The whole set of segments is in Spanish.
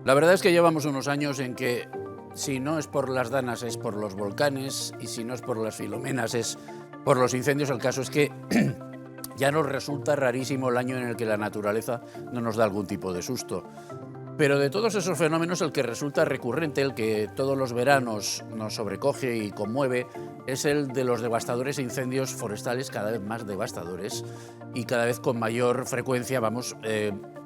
La verdad es que llevamos unos años en que si no es por las danas es por los volcanes y si no es por las filomenas es por los incendios. El caso es que ya nos resulta rarísimo el año en el que la naturaleza no nos da algún tipo de susto. Pero de todos esos fenómenos el que resulta recurrente, el que todos los veranos nos sobrecoge y conmueve, es el de los devastadores incendios forestales, cada vez más devastadores y cada vez con mayor frecuencia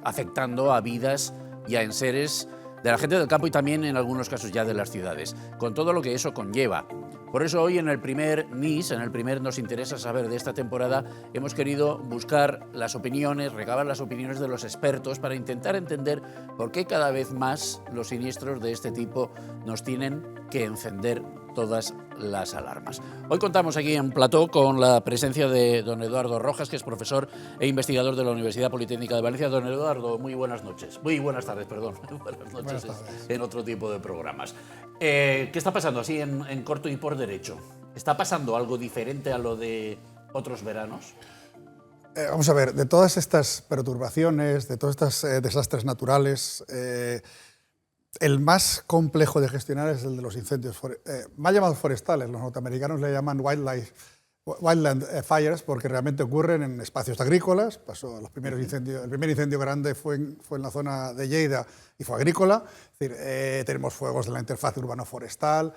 afectando a vidas y a enseres de la gente del campo y también en algunos casos ya de las ciudades, con todo lo que eso conlleva. Por eso hoy en el primer NIS, en el primer Nos Interesa Saber de esta temporada, hemos querido buscar las opiniones, recabar las opiniones de los expertos para intentar entender por qué cada vez más los siniestros de este tipo nos tienen que encender todas las alarmas. Hoy contamos aquí en plató con la presencia de don Eduardo Rojas, que es profesor e investigador de la Universidad Politécnica de Valencia. Don Eduardo, muy buenas noches. Muy buenas tardes, perdón. Buenas noches en otro tipo de programas. ¿Qué está pasando así en corto y por derecho? ¿Está pasando algo diferente a lo de otros veranos? Vamos a ver, de todas estas perturbaciones, de todos estos desastres naturales, el más complejo de gestionar es el de los incendios, mal llamados forestales. Los norteamericanos le llaman wildland fires porque realmente ocurren en espacios agrícolas. Pasó los primeros incendios, el primer incendio grande fue en la zona de Lleida y fue agrícola. Es decir, tenemos fuegos de la interfaz urbano-forestal,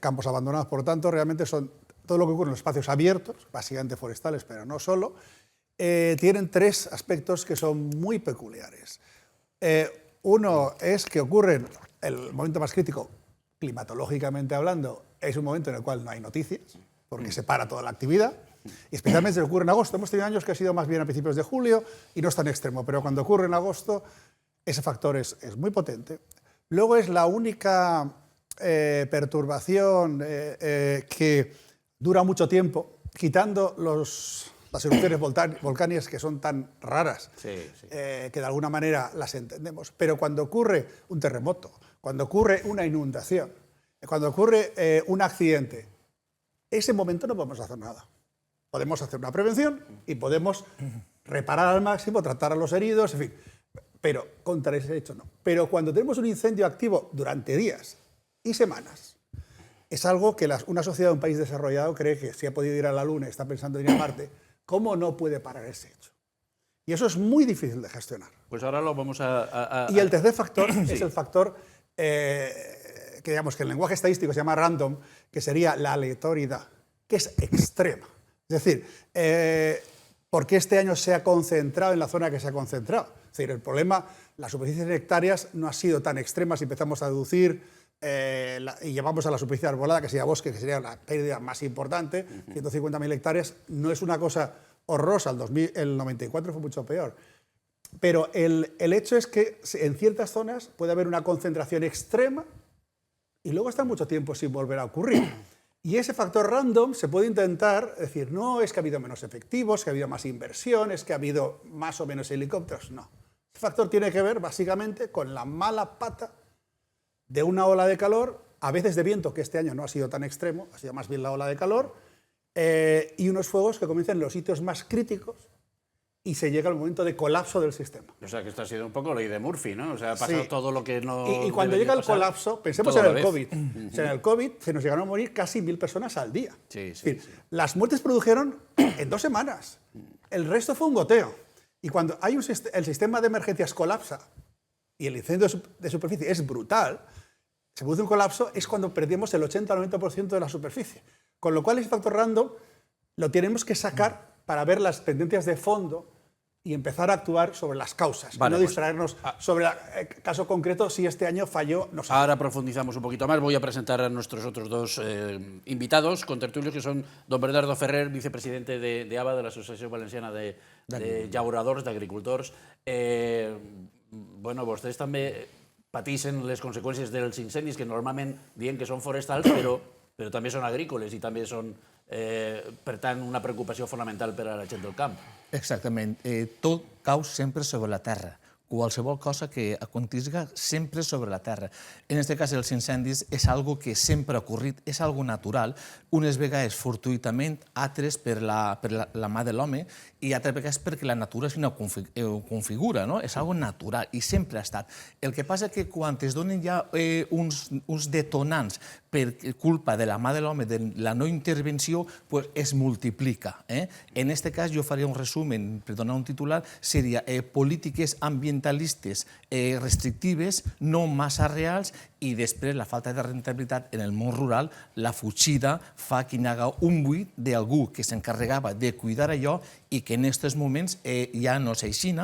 campos abandonados. Por lo tanto, realmente son todo lo que ocurre en los espacios abiertos, básicamente forestales, pero no solo. Tienen tres aspectos que son muy peculiares. Uno es que ocurren, el momento más crítico, climatológicamente hablando, es un momento en el cual no hay noticias, porque se para toda la actividad, y especialmente se ocurre en agosto. Hemos tenido años que ha sido más bien a principios de julio y no es tan extremo, pero cuando ocurre en agosto, ese factor es muy potente. Luego es la única perturbación que dura mucho tiempo, quitando las erupciones volcánicas que son tan raras, que de alguna manera las entendemos. Pero cuando ocurre un terremoto, cuando ocurre una inundación, cuando ocurre un accidente, ese momento no podemos hacer nada. Podemos hacer una prevención y podemos reparar al máximo, tratar a los heridos, en fin. Pero contra ese hecho no. Pero cuando tenemos un incendio activo durante días y semanas, es algo que una sociedad de un país desarrollado cree que si ha podido ir a la Luna y está pensando en ir a Marte, ¿cómo no puede parar ese hecho? Y eso es muy difícil de gestionar. Pues ahora lo vamos Y el tercer factor es el factor que, digamos, que en lenguaje estadístico se llama random, que sería la aleatoriedad, que es extrema. Es decir, ¿por qué este año se ha concentrado en la zona que se ha concentrado? Es decir, el problema, las superficies en hectáreas no ha sido tan extrema si empezamos a deducir y llevamos a la superficie arbolada, que sería bosque, que sería la pérdida más importante, 150.000 hectáreas, no es una cosa horrorosa. El 94 fue mucho peor. Pero el hecho es que en ciertas zonas puede haber una concentración extrema y luego está mucho tiempo sin volver a ocurrir. Y ese factor random se puede intentar decir, no, es que ha habido menos efectivos, que ha habido más inversión, es que ha habido más o menos helicópteros. No. Ese factor tiene que ver básicamente con la mala pata de una ola de calor, a veces de viento, que este año no ha sido tan extremo, ha sido más bien la ola de calor, y unos fuegos que comienzan en los sitios más críticos y se llega al momento de colapso del sistema. O sea, que esto ha sido un poco ley de Murphy, ¿no? O sea, ha pasado todo lo que no... Y cuando llega el colapso, pensemos en el COVID. O sea, en el COVID se nos llegaron a morir casi 1.000 personas al día. Las muertes produjeron en 2 semanas. El resto fue un goteo. Y cuando hay el sistema de emergencias colapsa y el incendio de superficie es brutal, se produce un colapso, es cuando perdemos el 80-90% de la superficie. Con lo cual ese factor random lo tenemos que sacar para ver las tendencias de fondo y empezar a actuar sobre las causas, no distraernos sobre el caso concreto si este año falló. No sé. Ahora profundizamos un poquito más. Voy a presentar a nuestros otros dos invitados, contertulios, que son don Bernardo Ferrer, vicepresidente de AVA, de la Asociación Valenciana de Llauradors, d'Agricultors. Bueno, vostès també pateixen les conseqüències dels incendis, que normalment diem que són forestals, però també són agrícoles i també són, per tant, una preocupació fonamental per a la gent del camp. Exactament. Tot cau sempre sobre la terra. qualsevol cosa que acontisga sempre sobre la terra. En aquest cas, els incendis és algo que sempre ha ocorrit, és algo natural, unes vegades fortuïtament, altres per la mà de l'home i altres vegades perquè la natura ho configura, no? És algo natural i sempre ha estat. El que passa és que quan es donen ja uns detonants per culpa de la mà de l'home, de la no intervenció, pues es multiplica. En aquest cas, jo faria un resumen, per donar un titular, seria polítiques ambientalistes restrictives, no massa reals, i després la falta de rentabilitat en el món rural, la fugida fa que hi hagi un buit d'algú que s'encarregava de cuidar allò i que en aquests moments ja no és així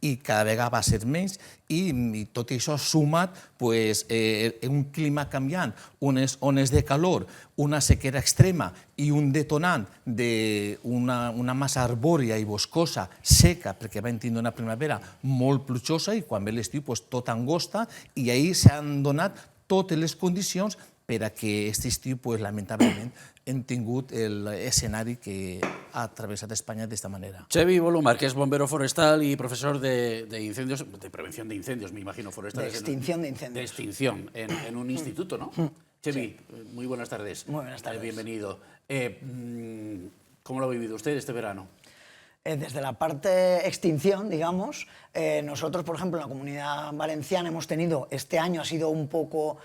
i cada vegada va ser menys i tot això sumat un clima canviant, unes ones de calor, una sequera extrema i un detonant d'una massa arbòria i boscosa seca perquè vam tindre una primavera molt plujosa i quan ve l'estiu tot angosta i ahir s'han donat totes les condicions per a que aquest estiu, lamentablement, hem tingut l'escenari que ha travessat Espanya d'esta manera. Xevi Bolumar, que es bombero forestal y profesor de incendios, de prevención de incendios, me imagino, forestales. De extinción de incendios. De extinción, en un instituto, ¿no? Xevi, muy buenas tardes. Muy buenas tardes. Bienvenido. ¿Cómo lo ha vivido usted este verano? Desde la parte extinción, digamos, nosotros, por ejemplo, en la Comunidad Valenciana hemos tenido, este año ha sido un poco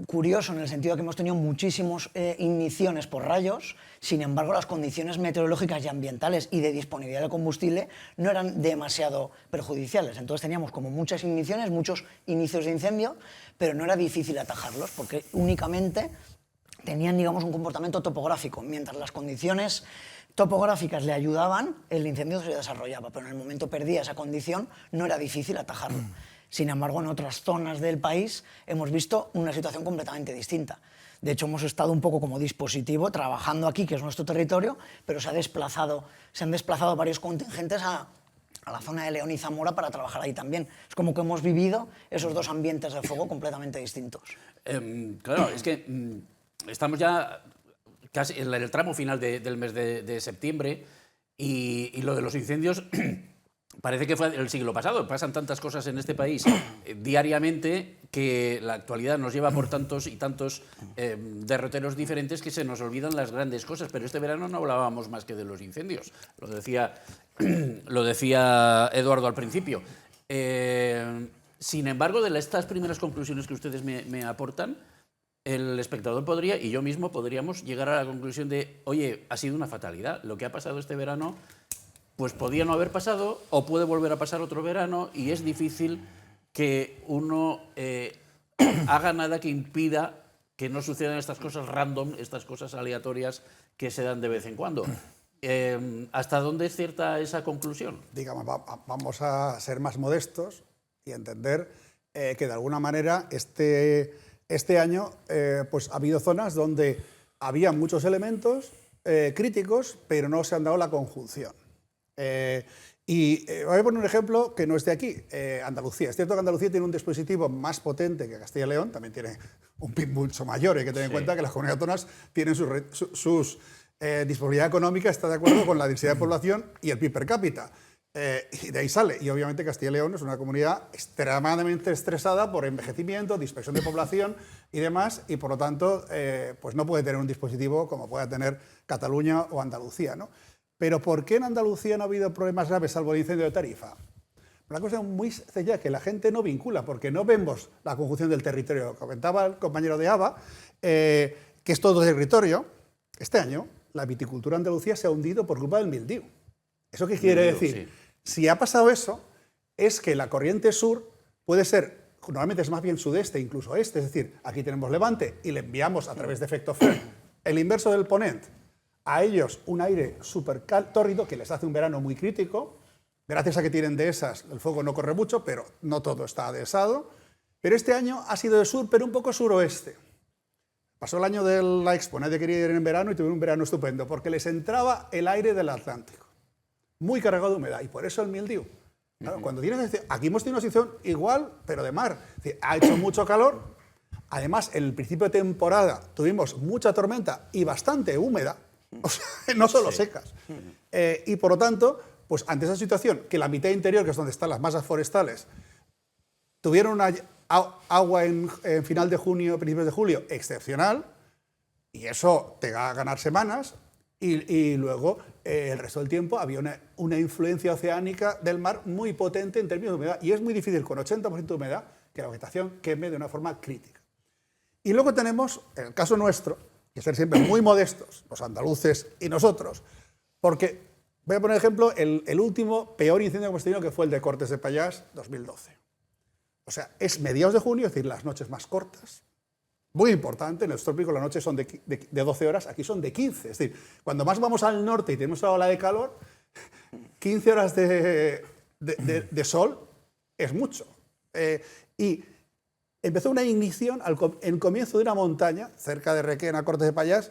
curioso en el sentido de que hemos tenido muchísimas igniciones por rayos, sin embargo las condiciones meteorológicas y ambientales y de disponibilidad de combustible no eran demasiado perjudiciales. Entonces teníamos como muchas igniciones, muchos inicios de incendio, pero no era difícil atajarlos porque únicamente tenían, digamos, un comportamiento topográfico, mientras las condiciones topográficas le ayudaban, el incendio se desarrollaba, pero en el momento perdía esa condición, no era difícil atajarlo. Sin embargo, en otras zonas del país hemos visto una situación completamente distinta. De hecho, hemos estado un poco como dispositivo trabajando aquí, que es nuestro territorio, pero se han desplazado varios contingentes a la zona de León y Zamora para trabajar ahí también. Es como que hemos vivido esos dos ambientes de fuego completamente distintos. Claro, es que estamos ya casi en el tramo final del mes de septiembre y lo de los incendios parece que fue el siglo pasado. Pasan tantas cosas en este país diariamente que la actualidad nos lleva por tantos y tantos derroteros diferentes que se nos olvidan las grandes cosas. Pero este verano no hablábamos más que de los incendios. Lo decía Eduardo al principio. Sin embargo, de estas primeras conclusiones que ustedes me aportan, el espectador podría, y yo mismo podríamos, llegar a la conclusión de, oye, ha sido una fatalidad. Lo que ha pasado este verano, pues podía no haber pasado o puede volver a pasar otro verano y es difícil que uno haga nada que impida que no sucedan estas cosas random, estas cosas aleatorias que se dan de vez en cuando. ¿Hasta dónde es cierta esa conclusión? Digamos, vamos a ser más modestos y entender que de alguna manera este año pues ha habido zonas donde había muchos elementos críticos, pero no se han dado la conjunción. Voy a poner un ejemplo que no es de aquí, Andalucía. Es cierto que Andalucía tiene un dispositivo más potente que Castilla y León, también tiene un PIB mucho mayor. Hay que tener en cuenta que las comunidades autónomas tienen sus disponibilidad económica, está de acuerdo con la densidad de población y el PIB per cápita. Y de ahí sale. Y obviamente Castilla y León es una comunidad extremadamente estresada por envejecimiento, dispersión de población y demás, y por lo tanto pues no puede tener un dispositivo como pueda tener Cataluña o Andalucía, ¿no? Pero ¿por qué en Andalucía no ha habido problemas graves salvo el incendio de Tarifa? Una cosa muy sencilla que la gente no vincula, porque no vemos la conjunción del territorio. Comentaba el compañero de ABA, que es todo territorio. Este año la viticultura en Andalucía se ha hundido por culpa del mildiu. ¿Eso qué quiere decir? Sí. Si ha pasado eso, es que la corriente sur puede ser, normalmente es más bien sudeste, incluso este, es decir, aquí tenemos Levante y le enviamos a través de efecto Fer el inverso del ponente. A ellos un aire súper tórrido que les hace un verano muy crítico. Gracias a que tienen dehesas, el fuego no corre mucho, pero no todo está dehesado. Pero este año ha sido de sur, pero un poco suroeste. Pasó el año de la Expo, nadie quería ir en verano y tuvieron un verano estupendo, porque les entraba el aire del Atlántico, muy cargado de humedad, y por eso el mildiu. Claro, cuando tienes, aquí hemos tenido una situación igual, pero de mar. Es decir, ha hecho mucho calor, además en el principio de temporada tuvimos mucha tormenta y bastante húmeda, o sea, no solo secas. Y por lo tanto, Pues ante esa situación, que la mitad interior, que es donde están las masas forestales, tuvieron una agua en final de junio, principios de julio, excepcional, y eso te va a ganar semanas, y luego el resto del tiempo había una influencia oceánica del mar muy potente en términos de humedad, y es muy difícil con 80% de humedad que la vegetación queme de una forma crítica. Y luego tenemos, en el caso nuestro, que ser siempre muy modestos, los andaluces y nosotros, porque, voy a poner ejemplo, el último peor incendio que hemos tenido, que fue el de Cortes de Pallars, 2012. O sea, es mediados de junio, es decir, las noches más cortas. Muy importante, en los trópicos las noches son de 12 horas, aquí son de 15. Es decir, cuando más vamos al norte y tenemos una ola de calor, 15 horas de sol es mucho. Y empezó una ignición en el comienzo de una montaña, cerca de Requena, Cortes de Pallars,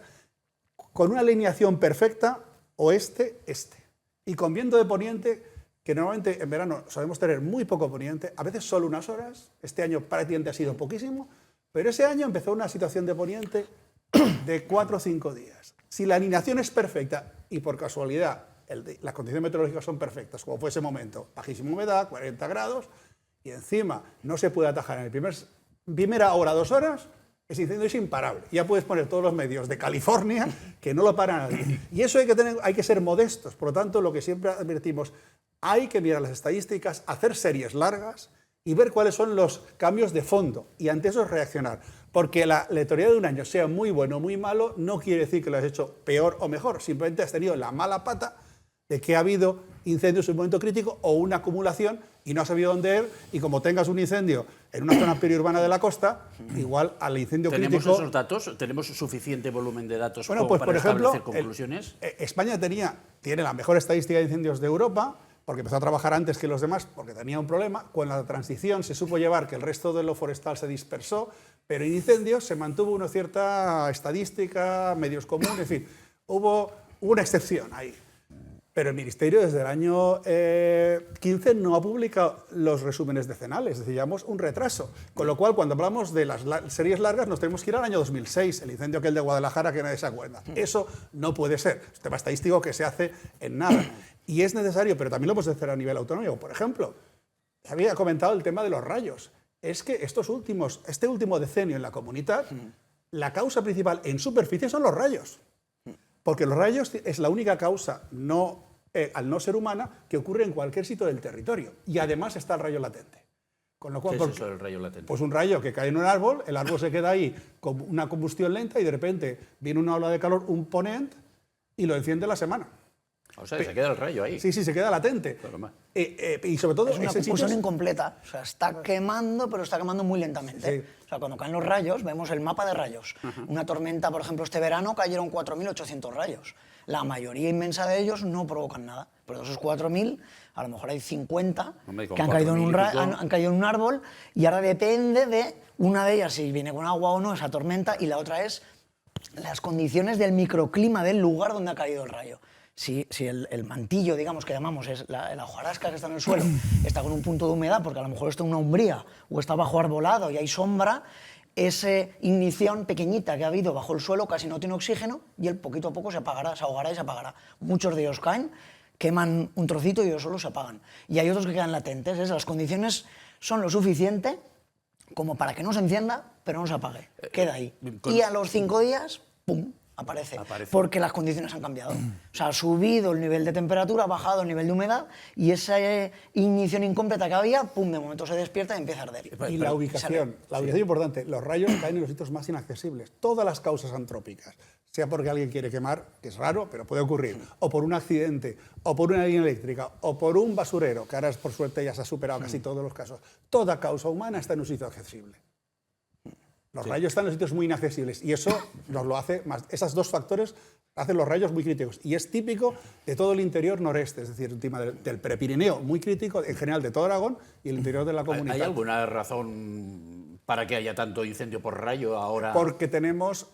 con una alineación perfecta oeste-este. Y con viento de poniente, que normalmente en verano solemos tener muy poco poniente, a veces solo unas horas. Este año prácticamente ha sido poquísimo, pero ese año empezó una situación de poniente de 4 o 5 días. Si la alineación es perfecta y por casualidad las condiciones meteorológicas son perfectas, como fue ese momento, bajísima humedad, 40 grados, y encima no se puede atajar en la primera hora, 2 horas, ese incendio es imparable. Ya puedes poner todos los medios de California que no lo para nadie. Y eso hay que ser modestos. Por lo tanto, lo que siempre advertimos, hay que mirar las estadísticas, hacer series largas y ver cuáles son los cambios de fondo y ante eso reaccionar. Porque la teoría de un año, sea muy bueno o muy malo, no quiere decir que lo has hecho peor o mejor. Simplemente has tenido la mala pata de que ha habido incendios en un momento crítico o una acumulación y no has sabido dónde ir, y como tengas un incendio en una zona periurbana de la costa, igual al incendio crítico... ¿Tenemos esos datos? ¿Tenemos suficiente volumen de datos bueno, pues, para por ejemplo, establecer conclusiones? España tiene la mejor estadística de incendios de Europa, porque empezó a trabajar antes que los demás, porque tenía un problema. Con la transición se supo llevar que el resto de lo forestal se dispersó, pero en incendios se mantuvo una cierta estadística, medios comunes, en fin, hubo una excepción ahí. Pero el Ministerio desde el año 15 no ha publicado los resúmenes decenales, es decir, llevamos un retraso. Con lo cual, cuando hablamos de las series largas, nos tenemos que ir al año 2006, el incendio aquel de Guadalajara que nadie se acuerda. Eso no puede ser. Es un tema estadístico que se hace en nada. Y es necesario, pero también lo podemos hacer a nivel autonómico. Por ejemplo, había comentado el tema de los rayos. Es que este último decenio en la comunidad, la causa principal en superficie son los rayos. Porque los rayos es la única causa, al no ser humana, que ocurre en cualquier sitio del territorio. Y además está el rayo latente. Con lo cual, ¿Qué es eso del rayo latente? Pues un rayo que cae en un árbol, el árbol se queda ahí con una combustión lenta y de repente viene una ola de calor, un ponent, y lo enciende la semana. O sea, se queda el rayo ahí. Sí, se queda latente. Y sobre todo... Es una confusión incompleta. O sea, está quemando, pero está quemando muy lentamente. Sí. O sea, cuando caen los rayos, vemos el mapa de rayos. Una tormenta, por ejemplo, este verano cayeron 4.800 rayos. La mayoría inmensa de ellos no provocan nada. Pero de esos 4.000, a lo mejor hay 50 que han caído en un árbol, y ahora depende de una de ellas si viene con agua o no esa tormenta, y la otra es las condiciones del microclima del lugar donde ha caído el rayo. Si el mantillo, digamos, que llamamos, es la hojarasca que está en el suelo, está con un punto de humedad, porque a lo mejor está en una umbría o está bajo arbolado y hay sombra, esa ignición pequeñita que ha habido bajo el suelo casi no tiene oxígeno y él poquito a poco se apagará, se ahogará y se apagará. Muchos de ellos caen, queman un trocito y ellos solo se apagan. Y hay otros que quedan latentes. Las condiciones son lo suficiente como para que no se encienda, pero no se apague. Queda ahí. Y a los 5 días, ¡pum!, aparece, porque las condiciones han cambiado. O sea, ha subido el nivel de temperatura, ha bajado el nivel de humedad, y esa ignición incompleta que había, pum, de momento se despierta y empieza a arder. Y la ubicación importante, los rayos caen en los sitios más inaccesibles. Todas las causas antrópicas, sea porque alguien quiere quemar, que es raro, pero puede ocurrir, o por un accidente, o por una línea eléctrica, o por un basurero, que ahora por suerte ya se ha superado casi todos los casos. Toda causa humana está en un sitio accesible. Los rayos están en los sitios muy inaccesibles y eso nos lo hace más. Esos dos factores hacen los rayos muy críticos y es típico de todo el interior noreste, es decir, el tema del Prepirineo, muy crítico en general de todo Aragón y el interior de la comunidad. ¿Hay alguna razón para que haya tanto incendio por rayo ahora? Porque tenemos,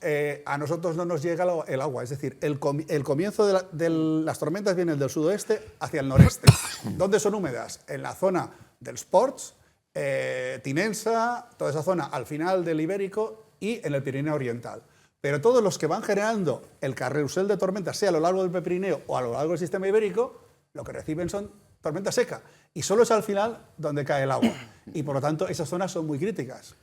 a nosotros no nos llega el agua, es decir, el comienzo de las tormentas viene del sudoeste hacia el noreste. ¿Dónde son húmedas? En la zona del Sports, Tinensa, toda esa zona al final del Ibérico y en el Pirineo Oriental. Pero todos los que van generando el carrusel de tormentas, sea a lo largo del Pirineo o a lo largo del sistema ibérico, lo que reciben son tormenta seca. Y solo es al final donde cae el agua. Y por lo tanto, esas zonas son muy críticas.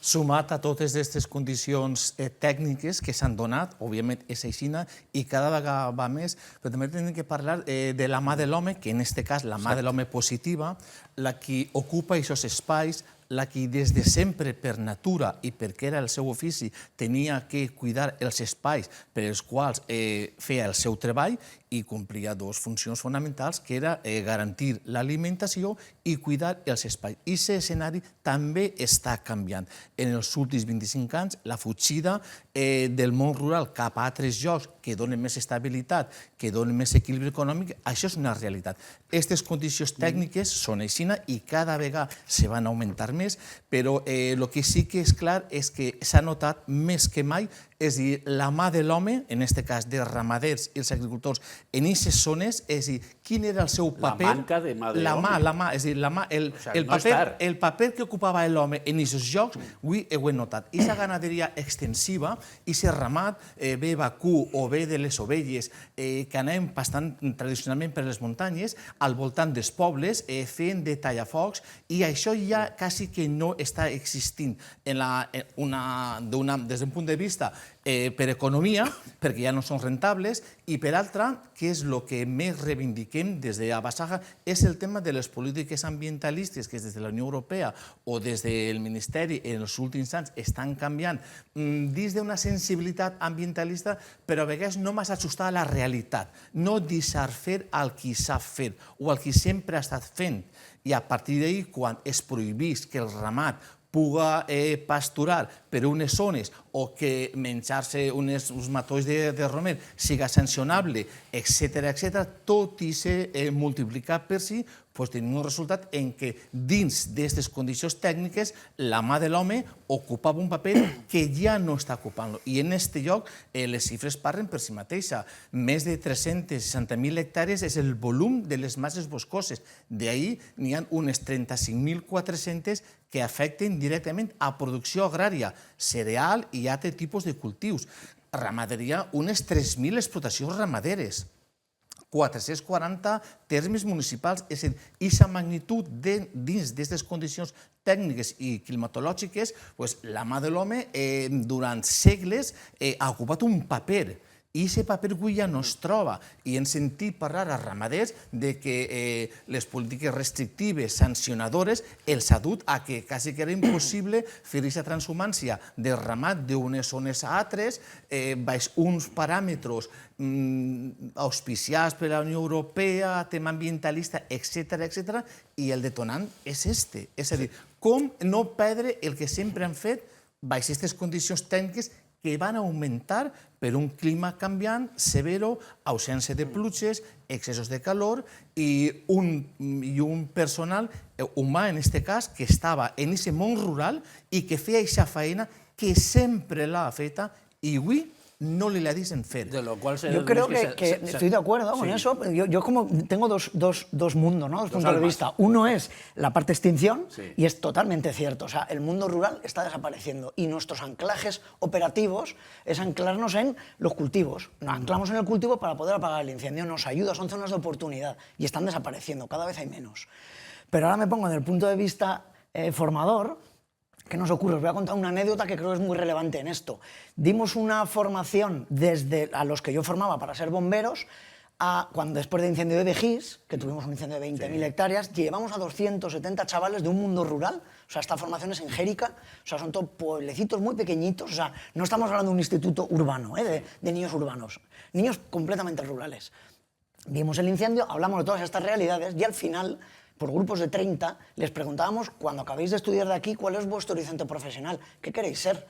Sumat a totes aquestes condicions tècniques que s'han donat, òbviament és així, i cada vegada va més, però també hem de parlar de la mà de l'home, que en aquest cas la mà de l'home positiva, la que ocupa aquests espais, la que des de sempre, per natura i perquè era el seu ofici, tenia que cuidar els espais per als quals feia el seu treball i complia dues funcions fonamentals, que era garantir l'alimentació i cuidar els espais. I aquest escenari també està canviant. En els últims 25 anys, la fugida del món rural cap a altres llocs que donen més estabilitat, que donen més equilibri econòmic, això és una realitat. Aquestes condicions tècniques són així i cada vegada se van augmentar més, però el que sí que és clar és que s'ha notat més que mai, és a dir, la mà de l'home, en aquest cas dels ramaders i els agricultors, en aquestes zones, és a dir, quin era el seu paper... La manca de mà de l'home. La mà, és a dir, el paper que ocupava l'home en aquests llocs, avui ho hem notat. I la ganaderia extensiva, i el ramat, bé vacú o bé de les ovelles, que anem bastant tradicionalment per les muntanyes, al voltant dels pobles, fent de tallafocs, i això ja quasi que no està existint des d'un punt de vista per economia, perquè ja no són rentables, i per altra, que és el que més reivindiquem des de Abasaja, és el tema de les polítiques ambientalistes que des de la Unió Europea o des del Ministeri en els últims anys estan canviant dins d'una sensibilitat ambientalista, però a vegades no massa ajustada a la realitat, no deixar fer el que sap fer o el que sempre ha estat fent. I a partir d'ahir, quan es prohibís que el ramat puga pasturar per unes zones o que menjar-se uns matolls de romer siga sancionable, etc., tot i ser multiplicat per si, tenim un resultat en què dins d'aquestes condicions tècniques la mà de l'home ocupava un paper que ja no està ocupant-lo. I en aquest lloc les xifres parlen per si mateixa. Més de 360.000 hectàrees és el volum de les masses boscoses. D'ahir n'hi ha unes 35.400 que afecten directament a producció agrària, cereal i altres tipus de cultius. Ramaderia, unes 3.000 explotacions ramaderes. 440 termes municipals, és a dir, aquesta magnitud dins d'aquestes condicions tècniques i climatològiques, la mà de l'home durant segles ha ocupat un paper. I aquest paper avui ja no es troba. I hem sentit parlar a ramaders que les polítiques restrictives, sancionadores, els ha dut a que quasi que era impossible fer aquesta transhumància del ramat d'unes zones a altres, baix uns paràmetres auspiciats per la Unió Europea, tema ambientalista, etc., i el detonant és este. És a dir, com no perdre el que sempre han fet baix aquestes condicions tècniques que van augmentar per un clima canviant, severo, ausència de pluges, excessos de calor i un personal humà, en aquest cas, que estava en aquest món rural i que feia aquesta feina que sempre l'ha feta i avui no le la dicen fer. De lo cual yo creo que estoy de acuerdo con eso. Yo como tengo dos mundos, ¿no? Dos puntos de vista. Uno es la parte extinción, y es totalmente cierto. O sea, el mundo rural está desapareciendo y nuestros anclajes operativos es anclarnos en los cultivos. Nos anclamos en el cultivo para poder apagar el incendio. Nos ayuda, son zonas de oportunidad y están desapareciendo, cada vez hay menos. Pero ahora me pongo en el punto de vista formador. ¿Qué nos ocurre? Os voy a contar una anécdota que creo que es muy relevante en esto. Dimos una formación desde a los que yo formaba para ser bomberos, cuando después del incendio de Vejís, que tuvimos un incendio de 20.000 hectáreas, llevamos a 270 chavales de un mundo rural. O sea, esta formación es en Jérica, o sea, son todos pueblecitos muy pequeñitos, o sea, no estamos hablando de un instituto urbano, de niños urbanos, niños completamente rurales. Vimos el incendio, hablamos de todas estas realidades y al final, por grupos de 30, les preguntábamos, cuando acabéis de estudiar de aquí, ¿cuál es vuestro horizonte profesional? ¿Qué queréis ser?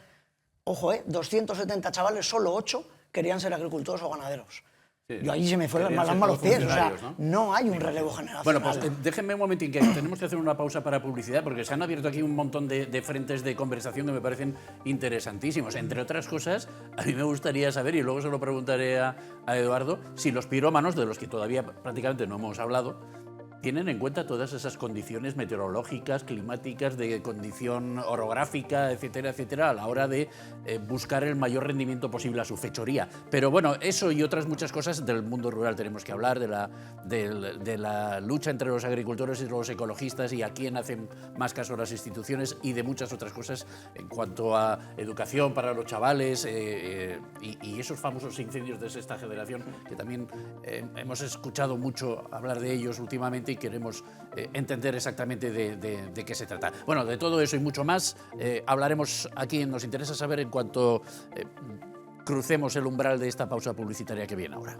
Ojo, 270 chavales, solo 8 querían ser agricultores o ganaderos. Sí, yo allí se me fue las malas a los pies, o sea, no hay un relevo generacional. Bueno, pues déjenme un momentín, que tenemos que hacer una pausa para publicidad, porque se han abierto aquí un montón de frentes de conversación que me parecen interesantísimos. Entre otras cosas, a mí me gustaría saber, y luego se lo preguntaré a Eduardo, si los pirómanos, de los que todavía prácticamente no hemos hablado, ¿Tienen en cuenta todas esas condiciones meteorológicas, climáticas, de condición orográfica, etcétera, etcétera, a la hora de buscar el mayor rendimiento posible a su fechoría? Pero bueno, eso y otras muchas cosas del mundo rural tenemos que hablar, de la lucha entre los agricultores y los ecologistas y a quién hacen más caso las instituciones y de muchas otras cosas en cuanto a educación para los chavales y esos famosos incendios de sexta generación que también hemos escuchado mucho hablar de ellos últimamente y queremos entender exactamente de qué se trata. Bueno, de todo eso y mucho más hablaremos aquí en Nos Interesa Saber en cuanto crucemos el umbral de esta pausa publicitaria que viene ahora.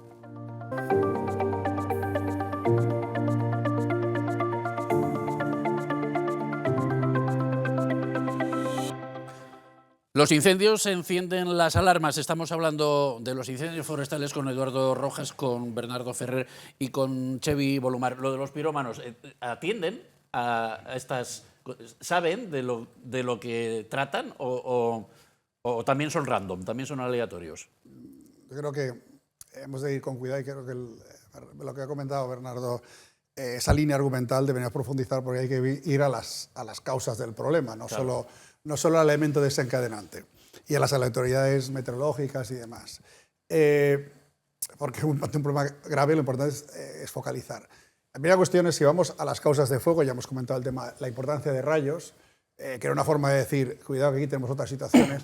Los incendios encienden las alarmas. Estamos hablando de los incendios forestales con Eduardo Rojas, con Bernardo Ferrer y con Txevi Bolumar. Lo de los pirómanos, ¿atienden a estas? ¿Saben de lo que tratan o también son random, también son aleatorios? Yo creo que hemos de ir con cuidado y creo que lo que ha comentado Bernardo, esa línea argumental debería profundizar porque hay que ir a las causas del problema, no solo al elemento desencadenante y a las autoridades meteorológicas y demás. Porque un problema grave lo importante es focalizar. La primera cuestión es si vamos a las causas de fuego, ya hemos comentado el tema, la importancia de rayos, que era una forma de decir, cuidado que aquí tenemos otras situaciones.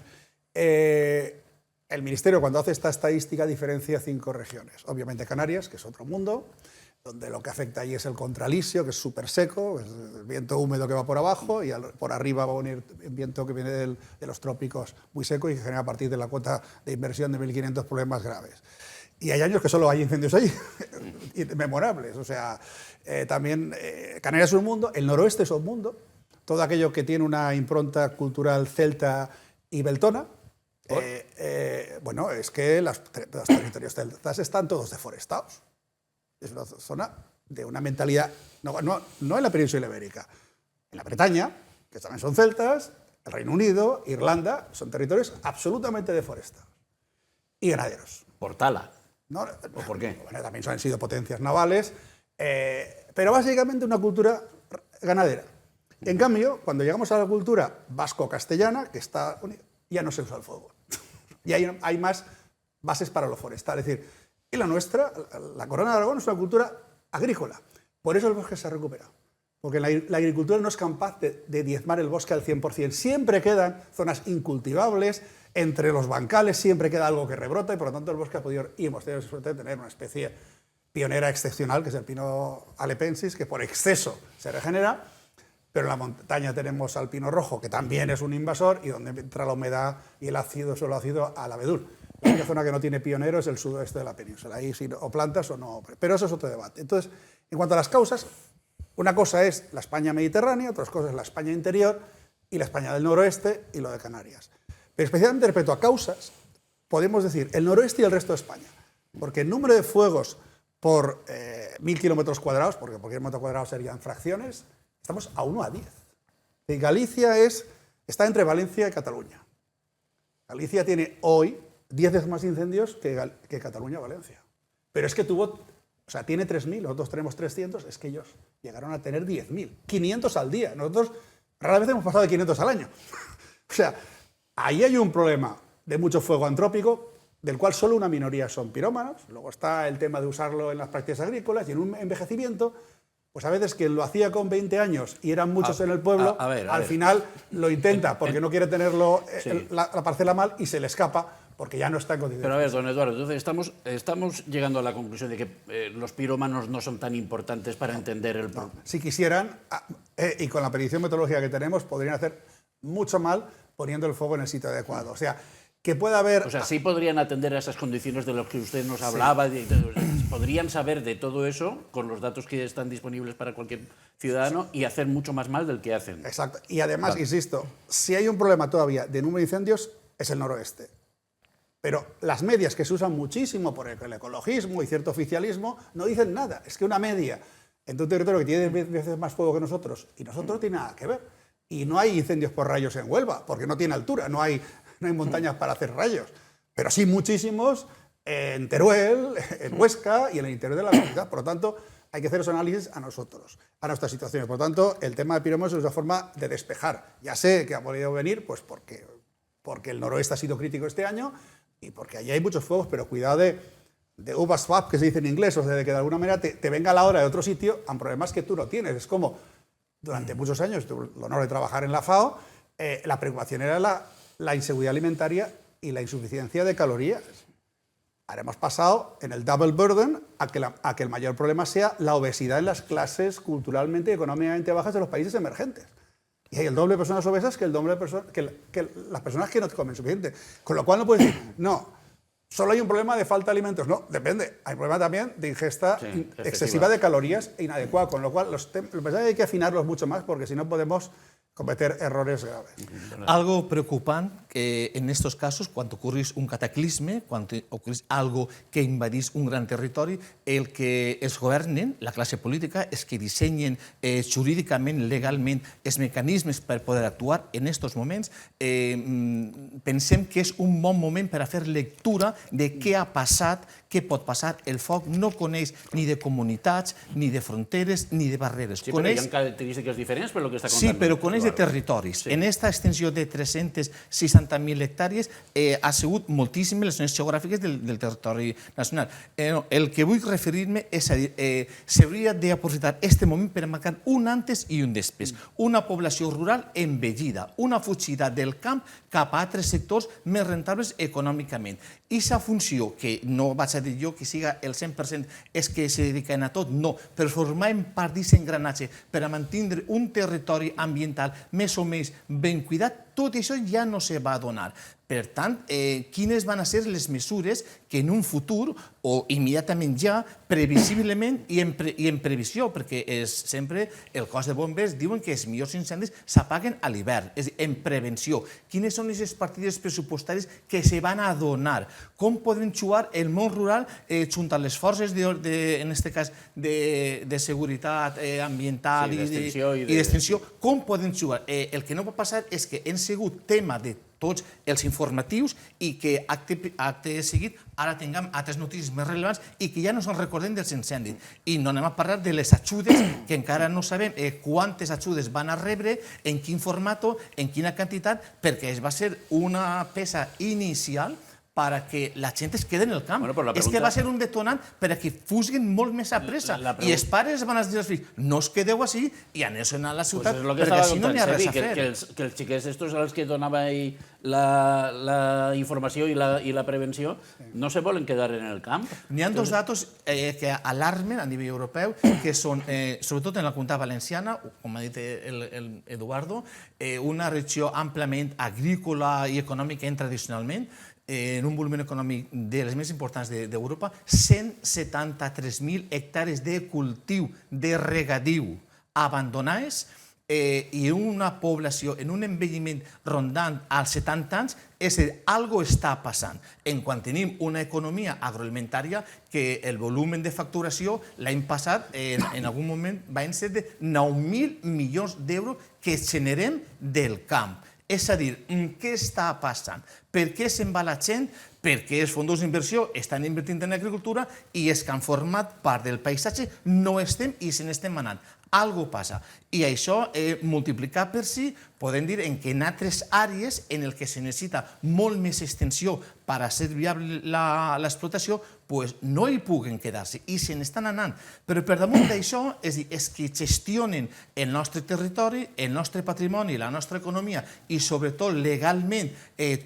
El Ministerio cuando hace esta estadística diferencia 5 regiones. Obviamente Canarias, que es otro mundo, donde lo que afecta allí es el contralisio, que es súper seco, es el viento húmedo que va por abajo y por arriba va a venir el viento que viene de los trópicos muy seco y que genera a partir de la cuota de inversión de 1.500 problemas graves. Y hay años que solo hay incendios ahí, memorables. O sea, también Canarias es un mundo, el noroeste es un mundo, todo aquello que tiene una impronta cultural celta y beltona. Bueno, es que los territorios celtas están todos deforestados. Es una zona de una mentalidad, no en la península ibérica, en la Bretaña, que también son celtas, el Reino Unido, Irlanda, son territorios absolutamente deforestados. Y ganaderos. ¿Por tala? ¿No? ¿O por qué? Bueno, también han sido potencias navales, pero básicamente una cultura ganadera. En cambio, cuando llegamos a la cultura vasco-castellana, que está unida, ya no se usa el fuego. Y hay más bases para lo forestal. Es decir, y la nuestra, la Corona de Aragón, es una cultura agrícola. Por eso el bosque se recupera. Porque la agricultura no es capaz de diezmar el bosque al 100%. Siempre quedan zonas incultivables, entre los bancales siempre queda algo que rebrota y por lo tanto el bosque ha podido, y hemos tenido suerte de tener una especie pionera excepcional, que es el pino alepensis, que por exceso se regenera, pero en la montaña tenemos al pino rojo, que también es un invasor, y donde entra la humedad y el ácido, solo ácido, al abedul. La única zona que no tiene pionero es el sudoeste de la península, ahí sí, o plantas o no, pero eso es otro debate. Entonces, en cuanto a las causas, una cosa es la España mediterránea, otra cosa es la España interior y la España del noroeste y lo de Canarias. Pero especialmente respecto a causas, podemos decir el noroeste y el resto de España, porque el número de fuegos por 1.000 kilómetros cuadrados, porque por kilómetro cuadrado serían fracciones, estamos a 1 a 10. Y Galicia está entre Valencia y Cataluña. Galicia tiene hoy 10 veces más incendios que Cataluña-Valencia. Pero es que tiene 3.000, nosotros tenemos 300, es que ellos llegaron a tener 10.000, 500 al día. Nosotros rara vez hemos pasado de 500 al año. O sea, ahí hay un problema de mucho fuego antrópico, del cual solo una minoría son pirómanos. Luego está el tema de usarlo en las prácticas agrícolas y en un envejecimiento, pues a veces quien lo hacía con 20 años y eran muchos en el pueblo, al final lo intenta porque no quiere tenerlo la parcela mal y se le escapa porque ya no está en condiciones. Pero a ver, don Eduardo, entonces estamos llegando a la conclusión de que los pirómanos no son tan importantes para entender el problema. Si quisieran, y con la predicción meteorológica que tenemos, podrían hacer mucho mal poniendo el fuego en el sitio adecuado. O sea, que pueda haber... O sea, sí podrían atender a esas condiciones de las que usted nos hablaba, sí. Podrían saber de todo eso con los datos que están disponibles para cualquier ciudadano y hacer mucho más mal del que hacen. Exacto. Y además, insisto, si hay un problema todavía de número de incendios, es el noroeste. Pero las medias que se usan muchísimo por el ecologismo y cierto oficialismo no dicen nada. Es que una media en un territorio que tiene 10 veces más fuego que nosotros y nosotros no tiene nada que ver. Y no hay incendios por rayos en Huelva, porque no tiene altura, no hay montañas para hacer rayos. Pero sí muchísimos en Teruel, en Huesca y en el interior de la comunidad. Por lo tanto, hay que hacer esos análisis a nosotros, a nuestras situaciones. Por lo tanto, el tema de Piromo es una forma de despejar. Ya sé que ha podido venir pues porque el noroeste ha sido crítico este año y porque allí hay muchos fuegos, pero cuidado de overswap, que se dice en inglés, o sea, de que de alguna manera te venga la hora de otro sitio a problemas que tú no tienes. Es como, durante muchos años, tuve el honor de trabajar en la FAO, la preocupación era la inseguridad alimentaria y la insuficiencia de calorías. Ahora hemos pasado en el double burden a que el mayor problema sea la obesidad en las clases culturalmente y económicamente bajas de los países emergentes. Y hay el doble de personas obesas que las personas que no comen suficiente. Con lo cual no puedes decir, no, solo hay un problema de falta de alimentos. No, depende. Hay un problema también de ingesta excesiva de calorías e inadecuada. Con lo cual los mensajes hay que afinarlos mucho más porque si no podemos cometer errores graves. Algo preocupante en estos casos, cuando ocurrís un cataclisme, cuando ocurrís algo que invadís un gran territori, el que els governen, la classe política, és que dissenyen jurídicament, legalment, els mecanismes per poder actuar en estos moments. Pensem que és un bon moment per a fer lectura de què ha passat, què pot passar. El foc no coneix ni de comunitats, ni de fronteres, ni de barreres. Sí, però hi ha característiques diferents per lo que està contant. Sí, però coneix de territoris. En aquesta extensió de 360.000 hectàrees ha sigut moltíssimes les zones geogràfiques del territori nacional. El que vull referir-me és a dir, s'hauria d'aprofitar aquest moment per marcar un antes i un després. Una població rural envellida, una fugida del camp cap a altres sectors més rentables econòmicament. I aquesta funció, que no vaig a dir jo que siga el 100% és que se dediquen a tot, no, per formar part d'aquest engranatge, per a mantenir un territori ambiental més o menys ben cuidat, tot això ja no se va donar. Per tant, quines van ser les mesures que en un futur, o immediatament ja, previsiblement i en previsió, perquè sempre el cos de bombers diuen que els millors incendis s'apaguen a l'hivern, és a dir, en prevenció. Quines són les partides pressupostàries que se van a donar? Com poden jugar el món rural junt a les forces, en aquest cas, de seguretat ambiental i d'extinció? Com poden jugar? El que no pot passar és que hem sigut tema de tots els informatius i que acte seguit ara tinguem altres notícies més rellevants i que ja no se'n recordem dels incendis. I no anem a parlar de les ajudes, que encara no sabem quantes ajudes van a rebre, en quin format, en quina quantitat, perquè va ser una peça inicial para que la gent es quede en el camp. És que va ser un detonant per a que fuguen molt més a pressa. I els pares van dir als fills, no us quedeu així i aneu-se'n a la ciutat, perquè així no n'hi ha res a fer. Que els xiquets estos als que donava la informació i la prevenció no se volen quedar en el camp. N'hi ha dos datos que alarmen a nivell europeu, que són, sobretot en la comunitat valenciana, com ha dit Eduardo, una regió àmpliament agrícola i econòmica tradicionalment, en un volum econòmic de les més importants d'Europa, 173.000 hectàrees de cultiu, de regadiu, abandonades, i una població en un envelliment rondant als 70 anys, és a dir, algo està passant. En quan tenim una economia agroalimentària que el volum de facturació l'any passat, en algun moment, van ser de 9.000 milions d'euros que generem del camp. És a dir, què està passant? Per què se'n va la gent? Perquè els fons d'inversió estan invertint en agricultura i els que han format part del paisatge no estem i se n'estem anant. Algo passa. I això, multiplicat per si, podem dir que en altres àrees en què se necessita molt més extensió per a ser viable l'explotació, no hi puguen quedar-se i se n'estan anant. Però per damunt d'això, és que gestionen el nostre territori, el nostre patrimoni, la nostra economia i sobretot legalment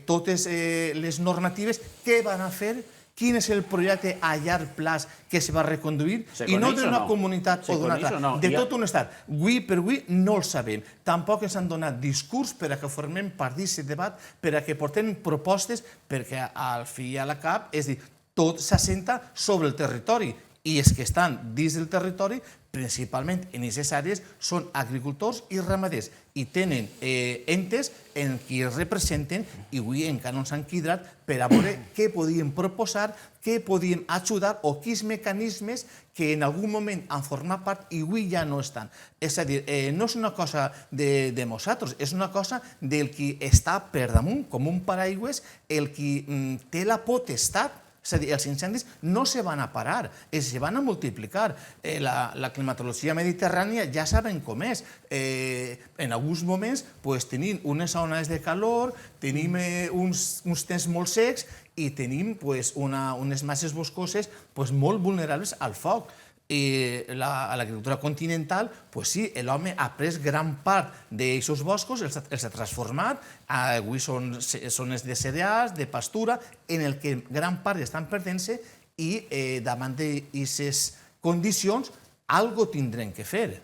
totes les normatives, què van a fer? Quin és el projecte a llarg plaç que se va reconduir? I no d'una comunitat o d'una altra, de tot un estat. Avui per avui no el sabem. Tampoc ens han donat discurs per a que formem part d'aquest debat, per a que portem propostes, perquè al fi i a la cap, és a dir, tot s'assenta sobre el territori. I els que estan dins del territori, principalment en aquestes àrees, són agricultors i ramaders i tenen entes en qui es representen i avui encara no s'han quedat per a veure què podien proposar, què podien ajudar o quins mecanismes que en algun moment han format part i avui ja no estan. És a dir, no és una cosa de nosaltres, és una cosa del qui està per damunt, com un paraigües, el qui té la potestat, És a dir, els incendis no se van a parar, se van a multiplicar. La climatologia mediterrània ja saben com és. En alguns moments tenim unes onades de calor, tenim uns temps molt secs i tenim unes masses boscoses molt vulnerables al foc. A l'agricultura continental, sí, l'home ha pres gran part d'aquests boscos, els ha transformat, avui són zones de cereals, de pastura, en el que gran part estan perdent-se i davant d'aquestes condicions algo tindrem que fer.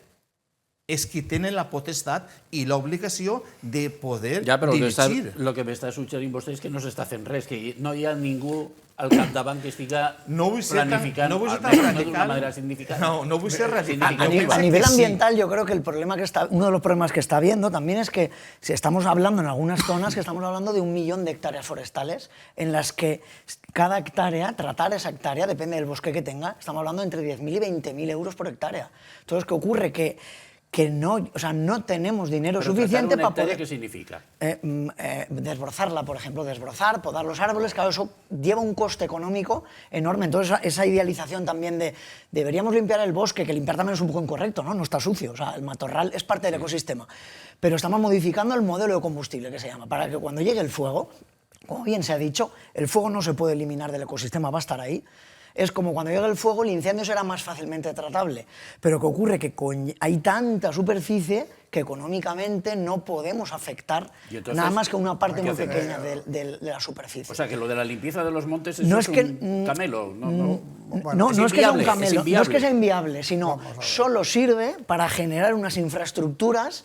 És qui tenen la potestat i l'obligació de poder dirigir. Ja, però el que m'està suggerint vostè és que no s'està fent res, que no hi ha ningú al capdavant que estiga planificant, no vull ser tan radical, de una manera significante. No vull ser radical. A nivel ambiental, yo creo que uno de los problemas que está habiendo también es que si estamos hablando en algunas zonas, que estamos hablando de 1 millón de hectáreas forestales, en las que cada hectárea, tratar esa hectárea, depende del bosque que tenga, estamos hablando entre 10.000 y 20.000 euros por hectárea. Entonces, ¿qué ocurre? Que no tenemos dinero suficiente para poder... ¿Qué significa? Desbrozarla, por ejemplo, desbrozar, podar los árboles, claro, eso lleva un coste económico enorme. Entonces, esa idealización también de deberíamos limpiar el bosque, que limpiar también es un poco incorrecto, ¿no? No está sucio, o sea, el matorral es parte del ecosistema. Pero estamos modificando el modelo de combustible, que se llama, para que cuando llegue el fuego, como bien se ha dicho, el fuego no se puede eliminar del ecosistema, va a estar ahí. Es como cuando llega el fuego, el incendio será más fácilmente tratable. Pero ¿qué ocurre? Que hay tanta superficie que económicamente no podemos afectar nada más que una parte muy pequeña de la superficie. O sea, que lo de la limpieza de los montes es un camelo. No es que sea un camelo, no es que sea inviable, sino solo sirve para generar unas infraestructuras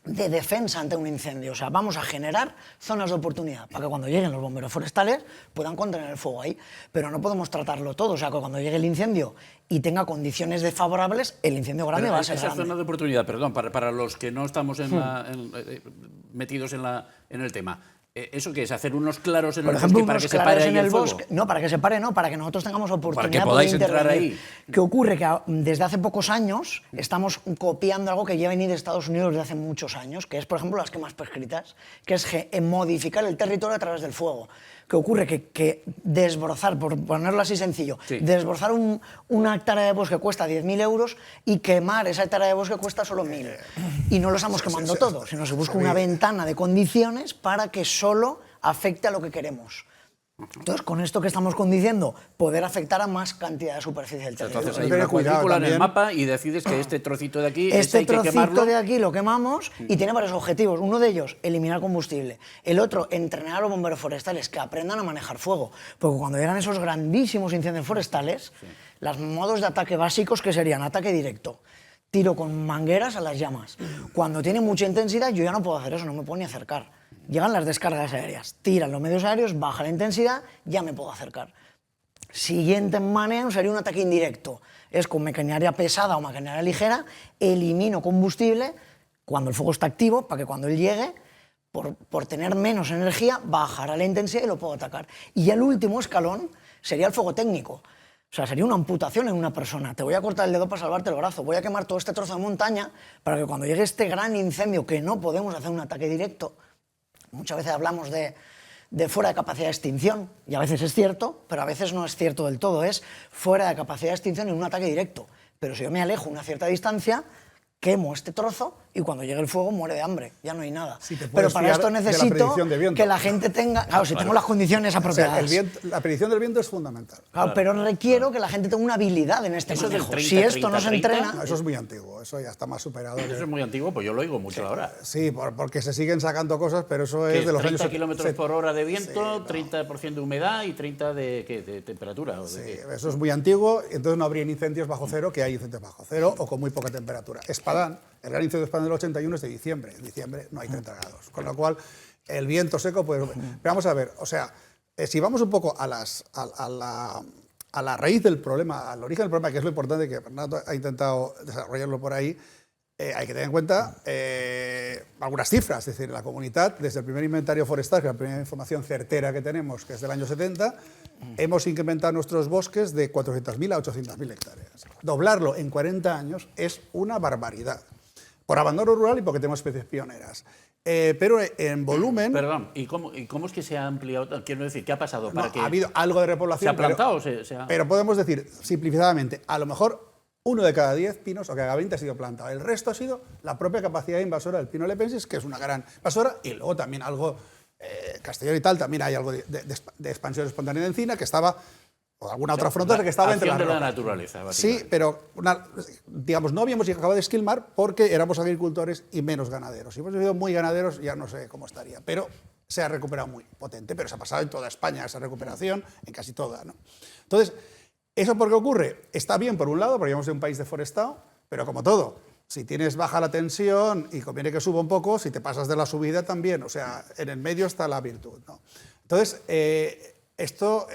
de defensa ante un incendio. O sea, vamos a generar zonas de oportunidad para que cuando lleguen los bomberos forestales puedan contener el fuego ahí. Pero no podemos tratarlo todo. O sea, que cuando llegue el incendio y tenga condiciones desfavorables, el incendio grande va a ser esa grande. Zona de oportunidad, perdón, para los que no estamos metidos en el tema. ¿Eso qué es? ¿Hacer unos claros en el bosque para que se pare ahí el fuego? No, para que se pare no, para que nosotros tengamos oportunidad para que podáis entrar ahí. ¿Qué ocurre? Que desde hace pocos años estamos copiando algo que ya venía de Estados Unidos desde hace muchos años, que es, por ejemplo, las quemas prescritas, que es modificar el territorio a través del fuego. ¿Qué ocurre? Que desbrozar, por ponerlo así sencillo, desbrozar una hectárea de bosque cuesta 10.000 euros y quemar esa hectárea de bosque cuesta solo 1.000. Y no lo estamos quemando todo, sino se busca una ventana de condiciones para que solo afecte a lo que queremos. Entonces, con esto que estamos diciendo, poder afectar a más cantidad de superficie del territorio. Entonces hay una cuadrícula en el mapa y decides que este trocito de aquí hay que quemarlo. Este trocito de aquí lo quemamos y tiene varios objetivos. Uno de ellos, eliminar combustible. El otro, entrenar a los bomberos forestales que aprendan a manejar fuego. Porque cuando llegan esos grandísimos incendios forestales, los modos de ataque básicos que serían ataque directo, tiro con mangueras a las llamas. Cuando tiene mucha intensidad, yo ya no puedo hacer eso, no me puedo ni acercar. Llegan las descargas aéreas, tiran los medios aéreos, baja la intensidad, ya me puedo acercar. Siguiente manejo sería un ataque indirecto. Es con maquinaria pesada o maquinaria ligera, elimino combustible cuando el fuego está activo, para que cuando él llegue, por tener menos energía, bajará la intensidad y lo puedo atacar. Y ya el último escalón sería el fuego técnico. O sea, sería una amputación en una persona. Te voy a cortar el dedo para salvarte el brazo. Voy a quemar todo este trozo de montaña para que cuando llegue este gran incendio, que no podemos hacer un ataque directo, muchas veces hablamos de fuera de capacidad de extinción, y a veces es cierto, pero a veces no es cierto del todo, es fuera de capacidad de extinción en un ataque directo. Pero si yo me alejo una cierta distancia, quemo este trozo y cuando llegue el fuego muere de hambre, ya no hay nada. Pero para esto necesito que la gente tenga... Claro, si tengo las condiciones apropiadas. O sea, la predicción del viento es fundamental. Claro, pero requiero que la gente tenga una habilidad en este manejo. 30, si esto 30, no se 30, entrena... No, eso es muy antiguo, eso ya está más superado. Eso es muy antiguo, pues yo lo oigo mucho ahora. Sí, porque se siguen sacando cosas, pero eso es de los años... 30 kilómetros por hora de viento, 30% de humedad y 30 de temperatura. ¿O de qué? Eso es muy antiguo, entonces no habrían incendios bajo cero, que hay incendios bajo cero o con muy poca temperatura. Espadán, el gran incendio de Espadán del 81 es de diciembre. En diciembre no hay 30 grados. Con lo cual, el viento seco, pues... Pero vamos a ver, o sea, si vamos un poco a la raíz del problema, al origen del problema, que es lo importante, que Fernando ha intentado desarrollarlo por ahí, hay que tener en cuenta algunas cifras. Es decir, la comunidad, desde el primer inventario forestal, que es la primera información certera que tenemos, que es del año 70, hemos incrementado nuestros bosques de 400.000 a 800.000 hectáreas. Doblarlo en 40 años es una barbaridad. Por abandono rural y porque tenemos especies pioneras. pero en volumen... Perdón, ¿y cómo es que se ha ampliado? Quiero decir, ¿qué ha pasado? No, Para que ha habido algo de repoblación. ¿Se ha plantado o se ha...? Pero podemos decir, simplificadamente, a lo mejor 1 de cada 10 pinos o cada 20 ha sido plantado. El resto ha sido la propia capacidad invasora del pino lepensis, que es una gran invasora, y luego también algo, Castellón y tal, también hay algo de expansión espontánea de encina, que estaba, o alguna otra frondosa que estaba entre las de la rocas. naturaleza, básicamente. Sí, pero digamos, no habíamos acabado de esquilmar porque éramos agricultores y menos ganaderos. Si hemos sido muy ganaderos, ya no sé cómo estaría, pero se ha recuperado muy potente, pero se ha pasado en toda España esa recuperación, en casi toda, ¿no? Entonces, ¿eso por qué ocurre? Está bien por un lado, porque vamos de un país deforestado, pero como todo, si tienes baja la tensión y conviene que suba un poco, si te pasas de la subida también, o sea, en el medio está la virtud, ¿no? Entonces,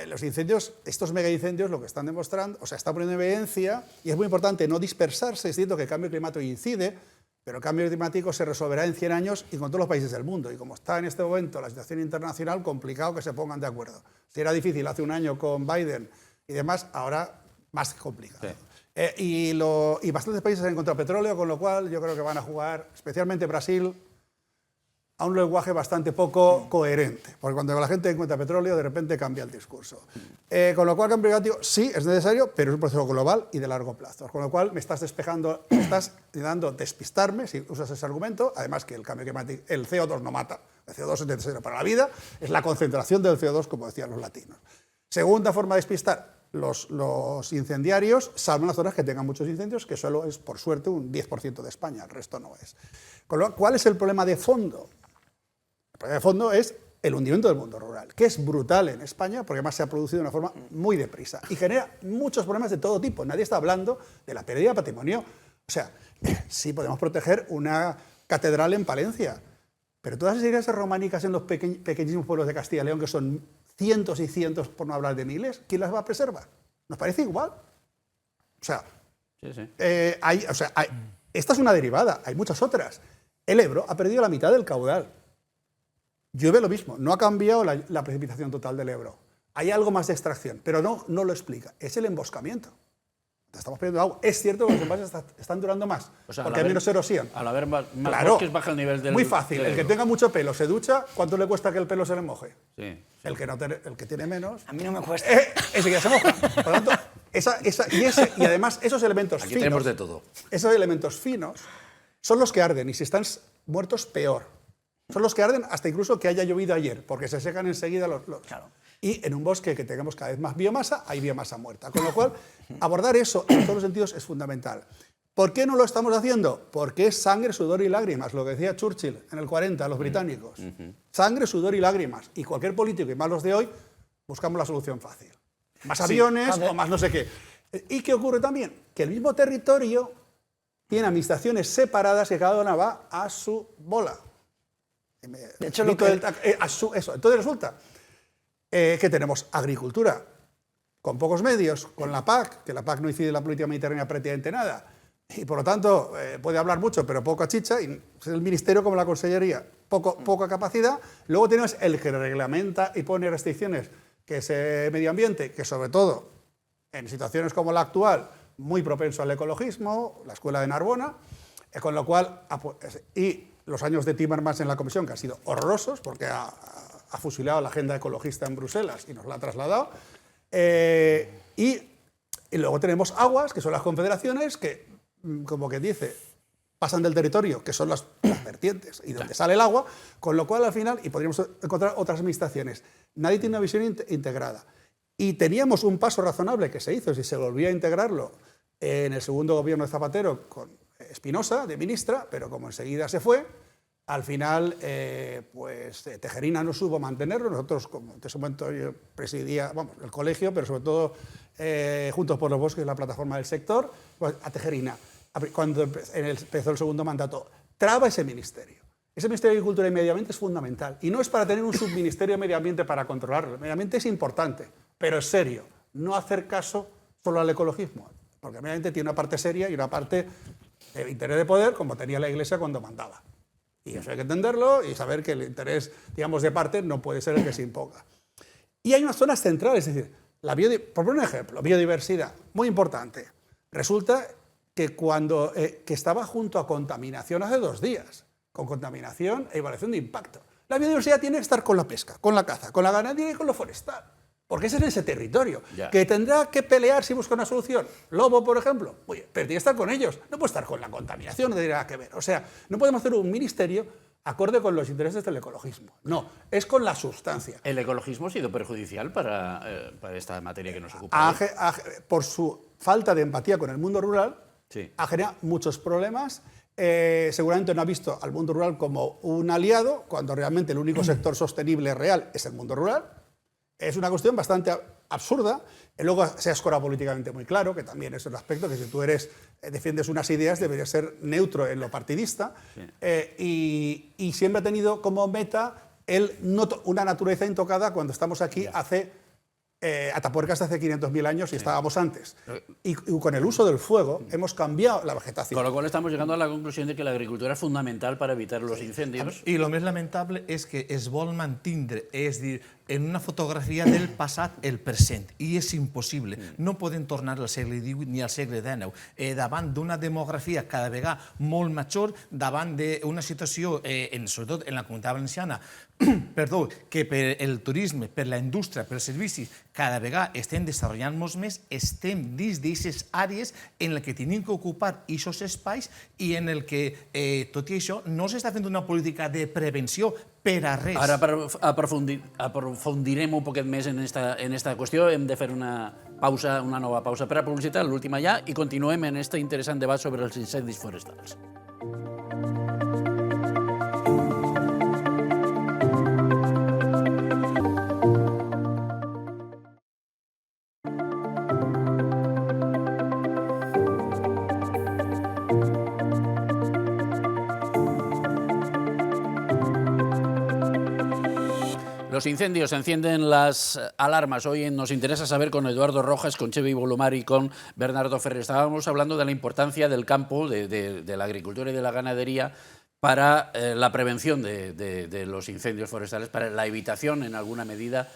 los incendios, estos megaincendios lo que están demostrando, o sea, está poniendo en evidencia, y es muy importante no dispersarse, es cierto que el cambio climático incide, pero el cambio climático se resolverá en 100 años y con todos los países del mundo. Y como está en este momento la situación internacional, complicado que se pongan de acuerdo. Si era difícil hace un año con Biden y demás, ahora más complicado. Sí. Y bastantes países han encontrado petróleo, con lo cual yo creo que van a jugar, especialmente Brasil, a un lenguaje bastante poco coherente, porque cuando la gente encuentra petróleo, de repente cambia el discurso. Con lo cual, el cambio climático sí es necesario, pero es un proceso global y de largo plazo. Con lo cual, me estás intentando despistarme, si usas ese argumento, además que el cambio climático, el CO2 no mata, el CO2 es necesario para la vida, es la concentración del CO2, como decían los latinos. Segunda forma de despistar, los incendiarios, salvo en las zonas que tengan muchos incendios, que solo es, por suerte, un 10% de España, el resto no es. ¿Cuál es el problema de fondo? El problema de fondo es el hundimiento del mundo rural, que es brutal en España, porque además se ha producido de una forma muy deprisa y genera muchos problemas de todo tipo. Nadie está hablando de la pérdida de patrimonio. O sea, sí podemos proteger una catedral en Palencia, pero todas esas iglesias románicas en los pequeñísimos pueblos de Castilla y León, que son cientos y cientos, por no hablar de miles, ¿quién las va a preservar? ¿Nos parece igual? O sea, Sí. esta es una derivada, hay muchas otras. El Ebro ha perdido la mitad del caudal. Llueve lo mismo, no ha cambiado la precipitación total del Ebro. Hay algo más de extracción, pero no lo explica. Es el emboscamiento. Estamos perdiendo agua. Es cierto que los embalses están durando más, O sea, porque hay menos erosión. Al haber más Claro, bosques baja el nivel del... muy fácil. El que tenga mucho pelo se ducha, ¿cuánto le cuesta que el pelo se le moje? Sí. El que tiene menos, A mí no me cuesta. ese que ya se moja. Por lo tanto, y además esos elementos Aquí finos, tenemos de todo. esos elementos finos son los que arden, y si están muertos, peor. Son los que arden hasta incluso que haya llovido ayer, porque se secan enseguida los... Claro. Y en un bosque que tengamos cada vez más biomasa, hay biomasa muerta. Con lo cual, abordar eso en todos los sentidos es fundamental. ¿Por qué no lo estamos haciendo? Porque es sangre, sudor y lágrimas, lo que decía Churchill en el 40, los británicos. Sangre, sudor y lágrimas. Y cualquier político, y más los de hoy, buscamos la solución fácil. Más aviones o más no sé qué. ¿Y qué ocurre también? Que el mismo territorio tiene administraciones separadas que cada una va a su bola. De hecho, Entonces resulta que tenemos agricultura con pocos medios, con la PAC, que la PAC no incide en la política mediterránea prácticamente nada, y por lo tanto puede hablar mucho, pero poca chicha, y es el ministerio como la consellería, poca capacidad. Luego tenemos el que reglamenta y pone restricciones, que es medio ambiente, que sobre todo en situaciones como la actual, muy propenso al ecologismo, la escuela de Narbona, con lo cual, y los años de Timmermans en la Comisión, que han sido horrorosos, porque ha fusilado la agenda ecologista en Bruselas y nos la ha trasladado. Y luego tenemos aguas, que son las confederaciones, que, como que dice, pasan del territorio, que son las vertientes, y donde sale el agua, con lo cual al final, y podríamos encontrar otras administraciones, nadie tiene una visión integrada. Y teníamos un paso razonable que se hizo, si se volvía a integrarlo en el segundo gobierno de Zapatero, con Espinosa, de ministra, pero como enseguida se fue, al final, Tejerina no supo mantenerlo. Nosotros, como en ese momento yo presidía el colegio, pero sobre todo Juntos por los Bosques, la plataforma del sector, pues a Tejerina, cuando empezó el segundo mandato, traba ese ministerio. Ese Ministerio de Agricultura y Medio Ambiente es fundamental. Y no es para tener un subministerio de Medio Ambiente para controlarlo. El medio ambiente es importante, pero es serio. No hacer caso solo al ecologismo, porque el medio ambiente tiene una parte seria y una parte de interés de poder, como tenía la Iglesia cuando mandaba. Y eso hay que entenderlo y saber que el interés, digamos, de parte no puede ser el que se imponga. Y hay unas zonas centrales, es decir, por poner un ejemplo, biodiversidad, muy importante. Resulta que que estaba junto a contaminación hace 2 días. con contaminación e evaluación de impacto. La biodiversidad tiene que estar con la pesca, con la caza, con la ganadería y con lo forestal. Porque ese es ese territorio, que tendrá que pelear si busca una solución. Lobo, por ejemplo, oye, pero tiene que estar con ellos, no puede estar con la contaminación, no tiene nada que ver. O sea, no podemos hacer un ministerio acorde con los intereses del ecologismo. No, es con la sustancia. ¿El ecologismo ha sido perjudicial para esta materia que nos ocupa? Por su falta de empatía con el mundo rural, ha generado muchos problemas. Seguramente no ha visto al mundo rural como un aliado, cuando realmente el único sector sostenible real es el mundo rural. Es una cuestión bastante absurda. Luego se ha escorado políticamente muy claro, que también es un aspecto que si tú defiendes unas ideas deberías ser neutro en lo partidista. Y siempre ha tenido como meta una naturaleza intocada cuando estamos aquí Atapuerca hace 500.000 años y estábamos antes. Y con el uso del fuego hemos cambiado la vegetación. Con lo cual estamos llegando a la conclusión de que la agricultura es fundamental para evitar los incendios. I el més lamentable és que es vol mantindre, és dir, en una fotografia del passat el present, i és impossible. No podem tornar al segle XVIII ni al segle XIX. Davant d'una demografia cada vegada molt major, davant d'una situació, sobretot en la Comunitat Valenciana, perdó, que per el turisme, per la indústria, per els servicis, cada vegada estem desenvolupant-nos més, estem dins d'aquestes àrees en les que tenim que ocupar aquests espais i en el que, tot i això, no s'està fent una política de prevenció per a res. Ara aprofundirem un poquet més en esta qüestió. Hem de fer una nova pausa per a publicitat, l'última ja, i continuem en aquest interessant debat sobre els incendis forestals. Los incendios encienden las alarmas. Hoy nos interesa saber con Eduardo Rojas, con Chevy Bolumar y con Bernardo Ferrer. Estábamos hablando de la importancia del campo, de la agricultura y de la ganadería para la prevención de los incendios forestales, para la evitación en alguna medida,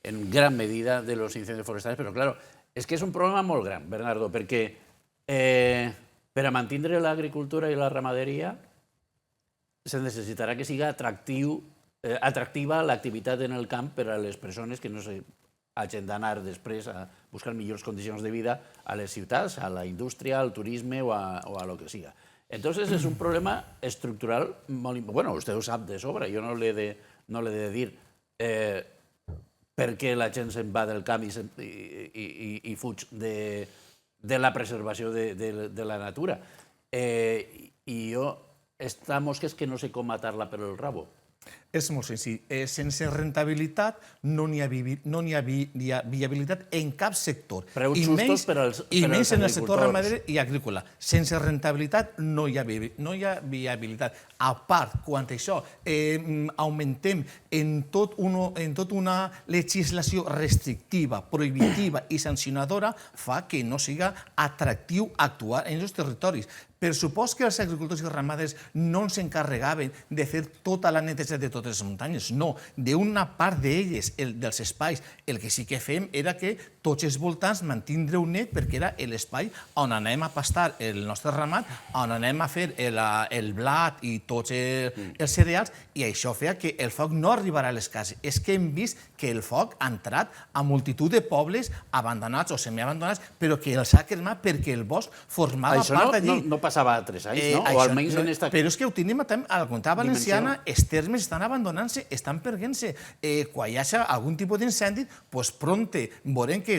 en gran medida, de los incendios forestales. Pero claro, és que és un problema molt gran, Bernardo, perquè per a mantenir l'agricultura i la ramaderia se necessitarà que siga atractiva l'activitat en el camp per a les persones que no hagin d'anar després a buscar millors condicions de vida a les ciutats, a la indústria, al turisme o a lo que siga. Entonces es un problema estructural molt important. Bueno, usted ho sap de sobre, jo no l'he de dir per què la gent se'n va del camp i fuig de la preservació de la natura. I jo, esta mosca és que no sé com matar-la per el rabo. És molt senzill. Sense rentabilitat no n'hi ha viabilitat en cap sector. Preus justos per als agricultors. I menys en el sector ramader i agrícola. Sense rentabilitat no hi ha viabilitat. A part, quan això augmentem en tot una legislació restrictiva, prohibitiva i sancionadora, fa que no siga atractiu actuar en els territoris. Per supòs que els agricultors i ramaders no ens encarregaven de fer tota la neteja de totes les muntanyes. No, d'una part d'elles, dels espais, el que sí que fem era que tots els voltants mantindre-ho net perquè era l'espai on anem a pastar el nostre ramat, on anem a fer el blat i tots els cereals, i això feia que el foc no arribarà a les cases. És que hem vist que el foc ha entrat a multitud de pobles abandonats o semiabandonats, però que els ha cremat perquè el bosc formava part d'allí. No passava a 3 anys, no? O almenys en esta... Però és que ho tenim a la Comunitat Valenciana, els termes estan abandonant-se, estan perdent-se. Quan hi hagi algun tipus d'incendi, doncs prompte veurem que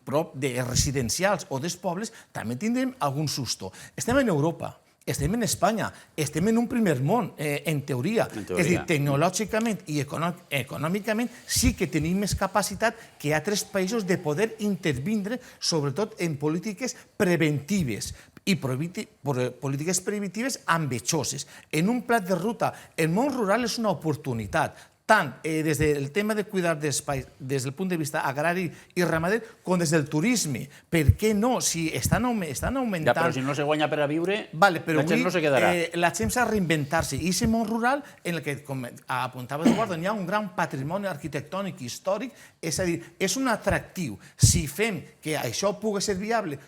prop de residencials o dels pobles també tindrem algun susto. Estem en Europa, estem en Espanya, estem en un primer món, en teoria. És a dir, tecnològicament i econòmicament sí que tenim més capacitat que altres països de poder intervindre, sobretot en polítiques preventives i polítiques preventives ambicioses. En un plat de ruta, el món rural és una oportunitat. tant des del tema de cuidar d'espais des del punt de vista agrari i ramader com des del turisme. Per què no? Si estan augmentant... Ja, però si no se guanya per a viure, vale, però la gent no se quedarà. La gent s'ha de reinventar-se. I aquest món rural, en el que, com apuntava Eduardo, hi ha un gran patrimoni arquitectònic i històric, és a dir, és un atractiu. Si fem que això pugui ser viable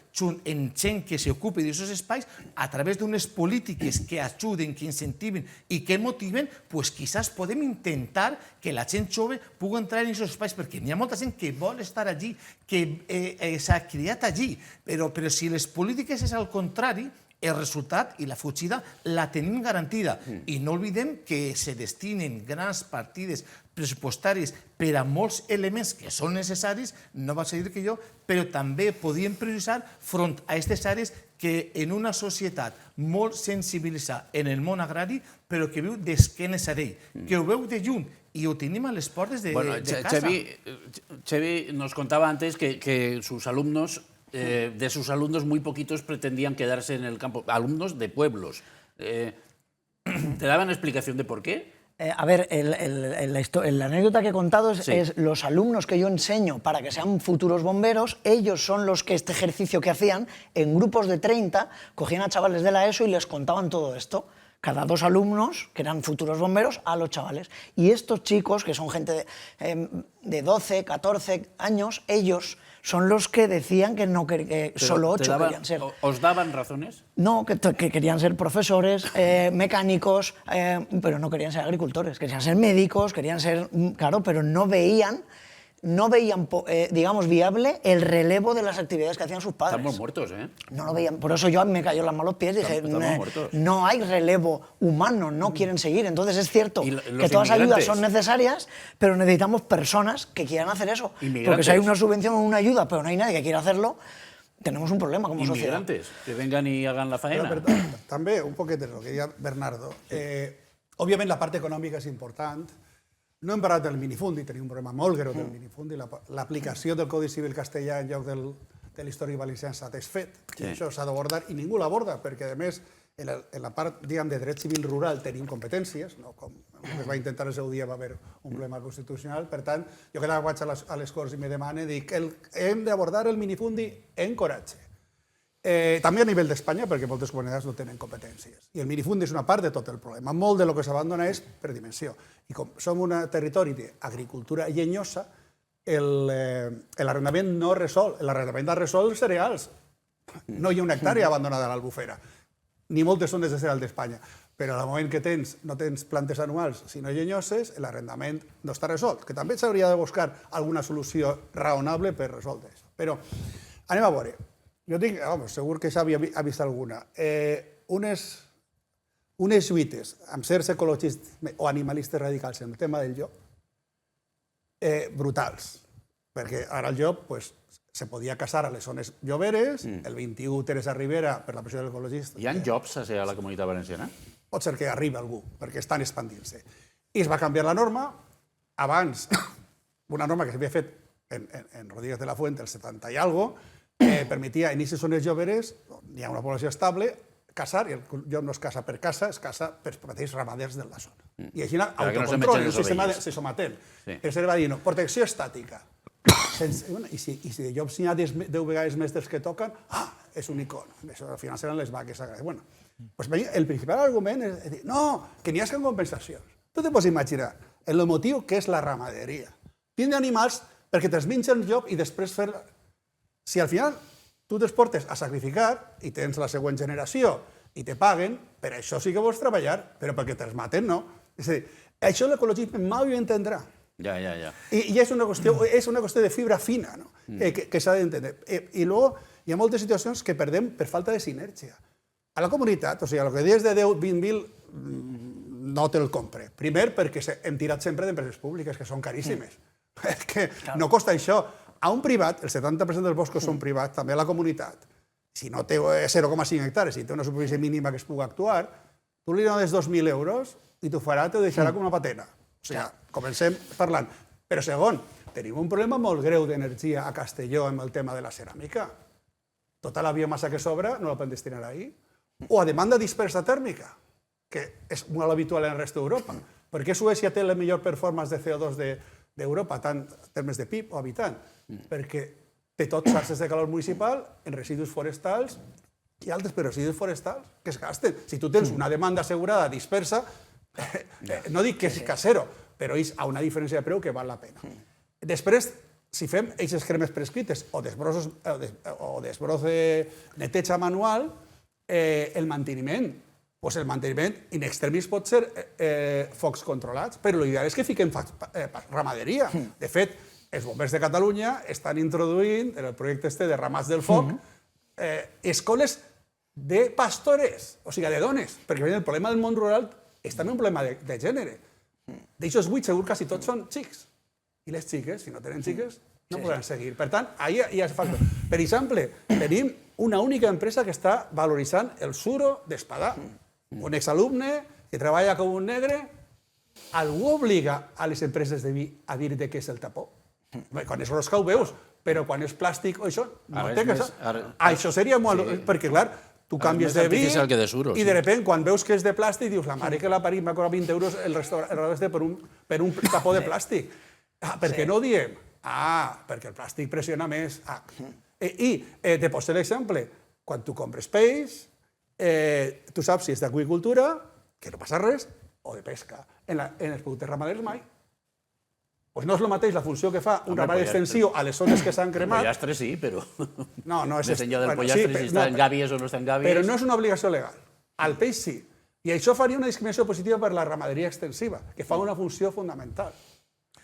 en gent que s'ocupi d'aquests espais, a través d'unes polítiques que ajuden, que incentiven i que motiven, doncs quizás podem intentar que la gent jove pugui entrar en aquests espais, perquè n'hi ha molta gent que vol estar allí, que s'ha criat allí, però si les polítiques és al contrari, el resultat i la fugida la tenim garantida. I no oblidem que se destinen grans partides pressupostàries per a molts elements que són necessaris, no vaig a dir que jo, però també podíem prioritzar front a aquestes àrees que en una societat molt sensibilitzada en el món agrari, però que viu d'esquenes a ell, que ho veu de lluny y ho tenim a les portes de casa. Xevi nos contaba antes que sus alumnos, de sus alumnos muy poquitos pretendían quedarse en el campo, alumnos de pueblos. ¿Te daban explicación de por qué? A ver, la anécdota que he contado es los alumnos que yo enseño para que sean futuros bomberos, ellos son los que este ejercicio que hacían, en grupos de 30, cogían a chavales de la ESO y les contaban todo esto. Cada 2 alumnos, que eran futuros bomberos, a los chavales. Y estos chicos, que son gente de 12, 14 años, ellos son los que decían que no solo 8 querían ser. ¿Os daban razones? No, que querían ser profesores, mecánicos, pero no querían ser agricultores, querían ser médicos, querían ser... Claro, pero no veían, digamos, viable el relevo de las actividades que hacían sus padres. Estamos muertos, ¿eh? No lo veían. Por eso yo me cayó las manos pies y dije, no hay relevo humano, no quieren seguir. Entonces es cierto que todas las ayudas son necesarias, pero necesitamos personas que quieran hacer eso. Porque si hay una subvención o una ayuda, pero no hay nadie que quiera hacerlo, tenemos un problema como sociedad. Inmigrantes, que vengan y hagan la faena. Però també, un poquet de lo que deia Bernardo, òbviament la part econòmica és important. No hem parlat del minifundi, tenim un problema molt greu del minifundi. L'aplicació del Codi Civil castellà en lloc de l'històric valencià s'ha desfet. I això s'ha d'abordar i ningú l'aborda, perquè a més en la part de dret civil rural tenim competències, com es va intentar el seu dia va haver un problema constitucional. Per tant, jo cada vaig a les Corts i me demane, dic, hem d'abordar el minifundi en coratge. També a nivell d'Espanya, perquè moltes comunitats no tenen competències. I el minifundi és una part de tot el problema. Molt de lo que s'abandona és per dimensió. I com som un territori d'agricultura llenyosa, l'arrendament no resol. L'arrendament ha resolt els cereals. No hi ha una hectàrea abandonada a l'Albufera, ni moltes zones de cereal d'Espanya. Però al moment que no tens plantes anuals, sinó llenyoses, l'arrendament no està resolt, que també s'hauria de buscar alguna solució raonable per resoldre això. Però anem a veure. Jo tinc, segur que Xavi ha vist alguna, unes lluites amb certs ecologistes o animalistes radicals en el tema del llop, brutals, perquè ara el llop se podia caçar a les zones lloberes, el 21 Teresa Rivera, per la pressió de l'ecologista... Hi ha llops a la Comunitat Valenciana? Pot ser que arribi algú, perquè estan expandint-se. I es va canviar la norma, abans, una norma que s'havia fet en Rodríguez de la Fuente, el 70 i algo, permetia en aquestes zones lloberes, hi ha una població estable, caçar, i el llop no es caça per caça, es caça per mateixos ramaders de la zona. I així autocontrol, un sistema de sometent. Per això va dir, no, protecció estàtica. I si de llops n'hi ha 10 vegades més dels que toquen, és un icono. Això al final seran les vaques sagrades. Bueno, el principal argument és dir, no, que n'hi ha que compensacions. Tu te pots imaginar el motiu que és la ramaderia. Tindre animals perquè te'ls menja el llop i després fer... Si al final tu te'ls portes a sacrificar i tens la següent generació i te paguen, per això sí que vols treballar, però perquè te'ls maten no. És a dir, això l'ecologisme mai ho entendrà. Ja. I és una qüestió de fibra fina, que s'ha d'entendre. I luego hi ha moltes situacions que perdem per falta de sinergia. A la comunitat, o sigui, el que dius de 10-20.000 no te'l compre. Primer, perquè hem tirat sempre d'empreses públiques, que són caríssimes. És que no costa això. A un privat, el 70% dels boscos són privats, també a la comunitat. Si no té 0,5 hectàrees, si té una superfície mínima que es pugui actuar, tu li dones 2.000 euros i t'ho farà, t'ho deixarà com una patena. O sigui, comencem parlant. Però segon, tenim un problema molt greu d'energia a Castelló amb el tema de la ceràmica. Tota la biomassa que sobra no la poden destinar ahí. O a demanda dispersa tèrmica, que és molt habitual en el rest d'Europa. Per què Suècia té la millor performance de CO2 d'Europa, tant en termes de PIB o habitant? Perquè té tot xarxes de calor municipal en residus forestals i altres, però residus forestals que es gasten. Si tu tens una demanda assegurada dispersa, no dic que és casero, però és a una diferència de preu que val la pena. Després, si fem aquestes cremes prescrites o desbroç de neteja manual, el manteniment in extremis pot ser focs controlats, però l'ideal és que fiquem ramaderia. De fet, els bombers de Catalunya estan introduint, en el projecte de Ramats del Foc, escoles de pastores, o sigui, de dones, perquè el problema del món rural és també un problema de gènere. D'aixòs 8, segur quasi tots són xics. I les xiques, si no tenen xiques, no podran seguir. Per tant, ahí hi ha factor. Per exemple, tenim una única empresa que està valoritzant el suro d'Espadà. Un exalumne que treballa com un negre, algú obliga a les empreses de vi a dir-te què és el tapó? Quan és rosca ho veus, però quan és plàstic o això, no té que ser. Això seria molt... Perquè, clar, tu canvies de vi i de sobte, quan veus que és de plàstic, dius, la mare que l'ha parit m'ha cobrat 20 euros el restaurant per un tapó de plàstic. Per què no ho diem? Perquè el plàstic pressiona més. I te poso l'exemple. Quan tu compres peix, tu saps si és d'aqüicultura, que no passa res, o de pesca. En els productes ramaders mai. Doncs no és el mateix la funció que fa un ramat extensiu a les zones que s'han cremat. El pollastre sí, però... No és... Més enllà del pollastre, si està en gàbies o no està en gàbies... Però no és una obligació legal. Al peix sí. I això faria una discriminació positiva per la ramaderia extensiva, que fa una funció fundamental.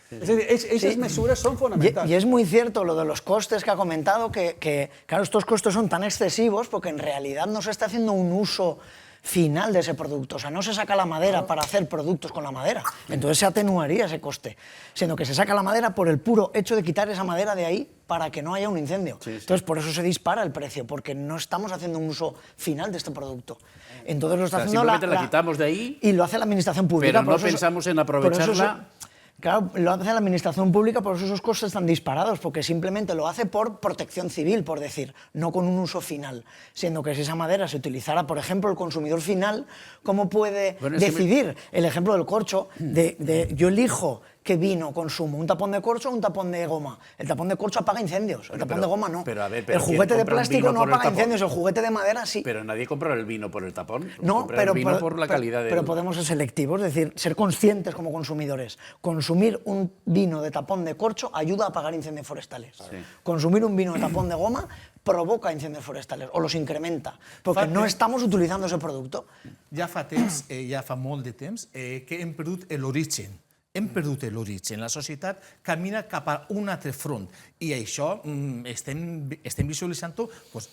Es decir, esas mesures son fundamentales. Y es muy cierto lo de los costes que ha comentado, que claro, estos costes son tan excesivos porque en realidad no se está haciendo un uso final de ese producto. O sea, no se saca la madera para hacer productos con la madera. Entonces se atenuaría ese coste. Sino que se saca la madera por el puro hecho de quitar esa madera de ahí para que no haya un incendio. Entonces, por eso se dispara el precio, porque no estamos haciendo un uso final de este producto. Entonces lo está haciendo la quitamos de ahí. Y lo hace la administración pública. Pero no pensamos en aprovecharla. Claro, lo hace la administración pública, por eso esos costes están disparados, porque simplemente lo hace por protección civil, por decir, no con un uso final. Siendo que si esa madera se utilizara, por ejemplo, el consumidor final, ¿cómo puede decidir? El ejemplo del corcho, yo elijo qué vino consumo, un tapón de corcho o un tapón de goma. El tapón de corcho apaga incendios, el tapón de goma no. El juguete de plástico no apaga incendios, el juguete de madera sí. Pero nadie compra el vino por el tapón, no, compra el vino por la calidad del... Pero podemos ser selectivos, es decir, ser conscientes como consumidores. Consumir un vino de tapón de corcho ayuda a apagar incendios forestales. Sí. Consumir un vino de tapón de goma provoca incendios forestales o los incrementa, porque no estamos utilizando ese producto. Ja fa temps, ja fa molt de temps, que hem perdut l'origen. Hem perdut l'origen. La societat camina cap a un altre front i això estem visualitzant-ho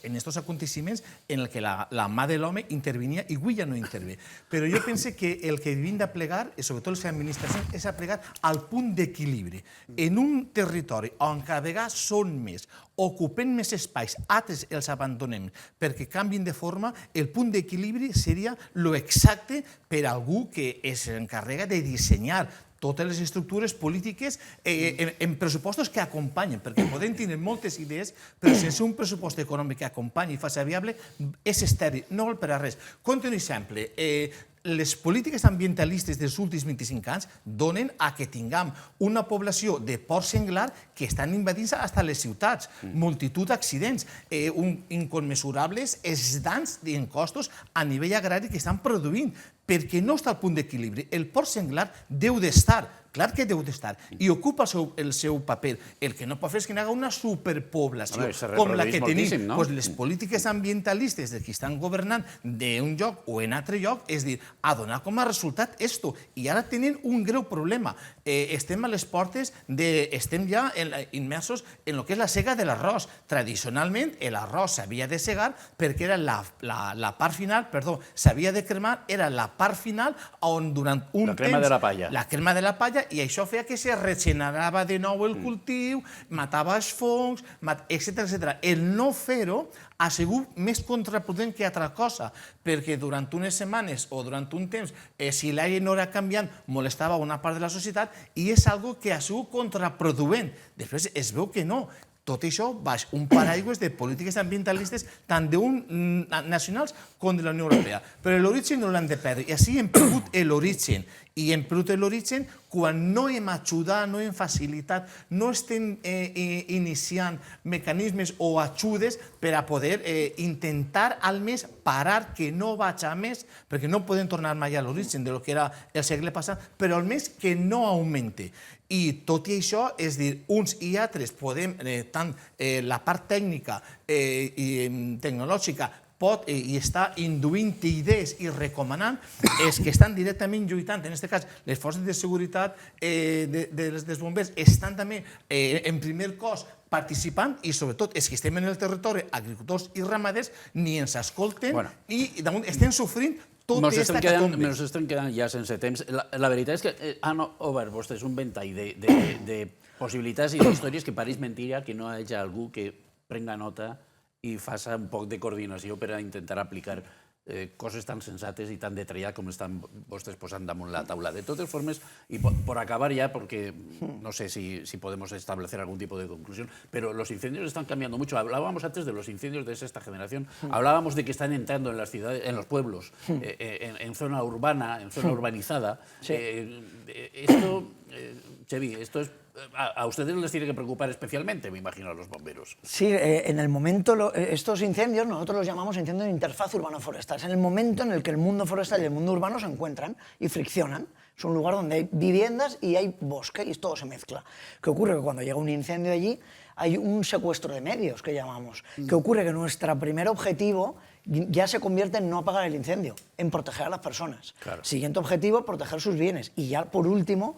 en aquests aconteciments en què la mà de l'home intervenia i avui ja no intervé. Però jo penso que el que hem de plegar, i sobretot les administracions, és a plegar al punt d'equilibri. En un territori on cada vegada són més, ocupen més espais, altres els abandonem perquè canvien de forma, el punt d'equilibri seria l'exacte per a algú que s'encarrega de dissenyar totes les estructures polítiques en pressupostos que acompanyen, perquè podem tenir moltes idees, però sense un pressupost econòmic que acompanyi i faci viable, és estèril, no val per a res. Conto un exemple. Les polítiques ambientalistes dels últims 25 anys donen a que tinguem una població de porc senglar que estan invadint-se fins a les ciutats. Multitud d'accidents, incommensurables els danys en costos a nivell agrari que estan produint, perquè no està al punt d'equilibri. El porc senglar deu d'estar, clar que deu d'estar, i ocupa el seu paper. El que no pot fer és que hi hagi una superpoblació com la que tenim. Les polítiques ambientalistes de qui estan governant d'un lloc o en altre lloc, és dir, a donar com a resultat esto. I ara tenen un greu problema. Estem a les portes, estem ja immersos en el que és la sega de l'arròs. Tradicionalment, l'arròs s'havia de segar perquè era la part final, perdó, s'havia de cremar, era la part final on durant un temps... La crema de la palla. La crema de la palla, i això feia que se regenerava de nou el cultiu, matava els fongs, etc. El no fer-ho ha sigut més contraproduent que altra cosa, perquè durant unes setmanes o durant un temps, si l'aire no era canviant, molestava una part de la societat i és algo que ha sigut contraproduent. Després es veu que no. Tot això baix un paraigües de polítiques ambientalistes tant nacionals com de la Unió Europea. Però l'origen no l'hem de perdre. I així hem perdut l'origen. I hem perdut l'origen quan no hem ajudat, no hem facilitat, no estem iniciant mecanismes o ajudes per a poder intentar almenys parar que no vagi a més, perquè no podem tornar mai a l'origen del que era el segle passat, però almenys que no augmente. I tot i això, és dir, uns i altres podem, tant la part tècnica i tecnològica pot i està induint idees i recomanant els que estan directament lluitant. En aquest cas, les forces de seguretat dels bombers estan també en primer cos participant i sobretot els que estem en el territori, agricultors i ramaders, ni ens escolten i damunt estem sofrint tota aquesta catombe. Ens estem quedant ja sense temps. La veritat és que han obert vostès un ventall de possibilitats i d'històries que pareix mentira que no hi hagi algú que prenga nota i faci un poc de coordinació per a intentar aplicar coses tan sensates i tan detallat com estan vostès posant damunt la taula. De totes formes, y por acabar ya, porque no sé si podemos establecer algún tipo de conclusión, pero los incendios están cambiando mucho. Hablábamos antes de los incendios de sexta generación, hablábamos de que están entrando en las ciudades, en los pueblos, en zona urbana, en zona urbanizada. Esto, Xevi, esto es... A ustedes les tiene que preocupar especialmente, me imagino, a los bomberos. Sí, en el momento, estos incendios, nosotros los llamamos incendios de interfaz urbano-forestal. Es en el momento en el que el mundo forestal y el mundo urbano se encuentran y friccionan. Es un lugar donde hay viviendas y hay bosque y todo se mezcla. ¿Qué ocurre? Que cuando llega un incendio allí hay un secuestro de medios, que llamamos. ¿Qué ocurre? Que nuestro primer objetivo ya se convierte en no apagar el incendio, en proteger a las personas. Claro. Siguiente objetivo, proteger sus bienes. Y ya, por último,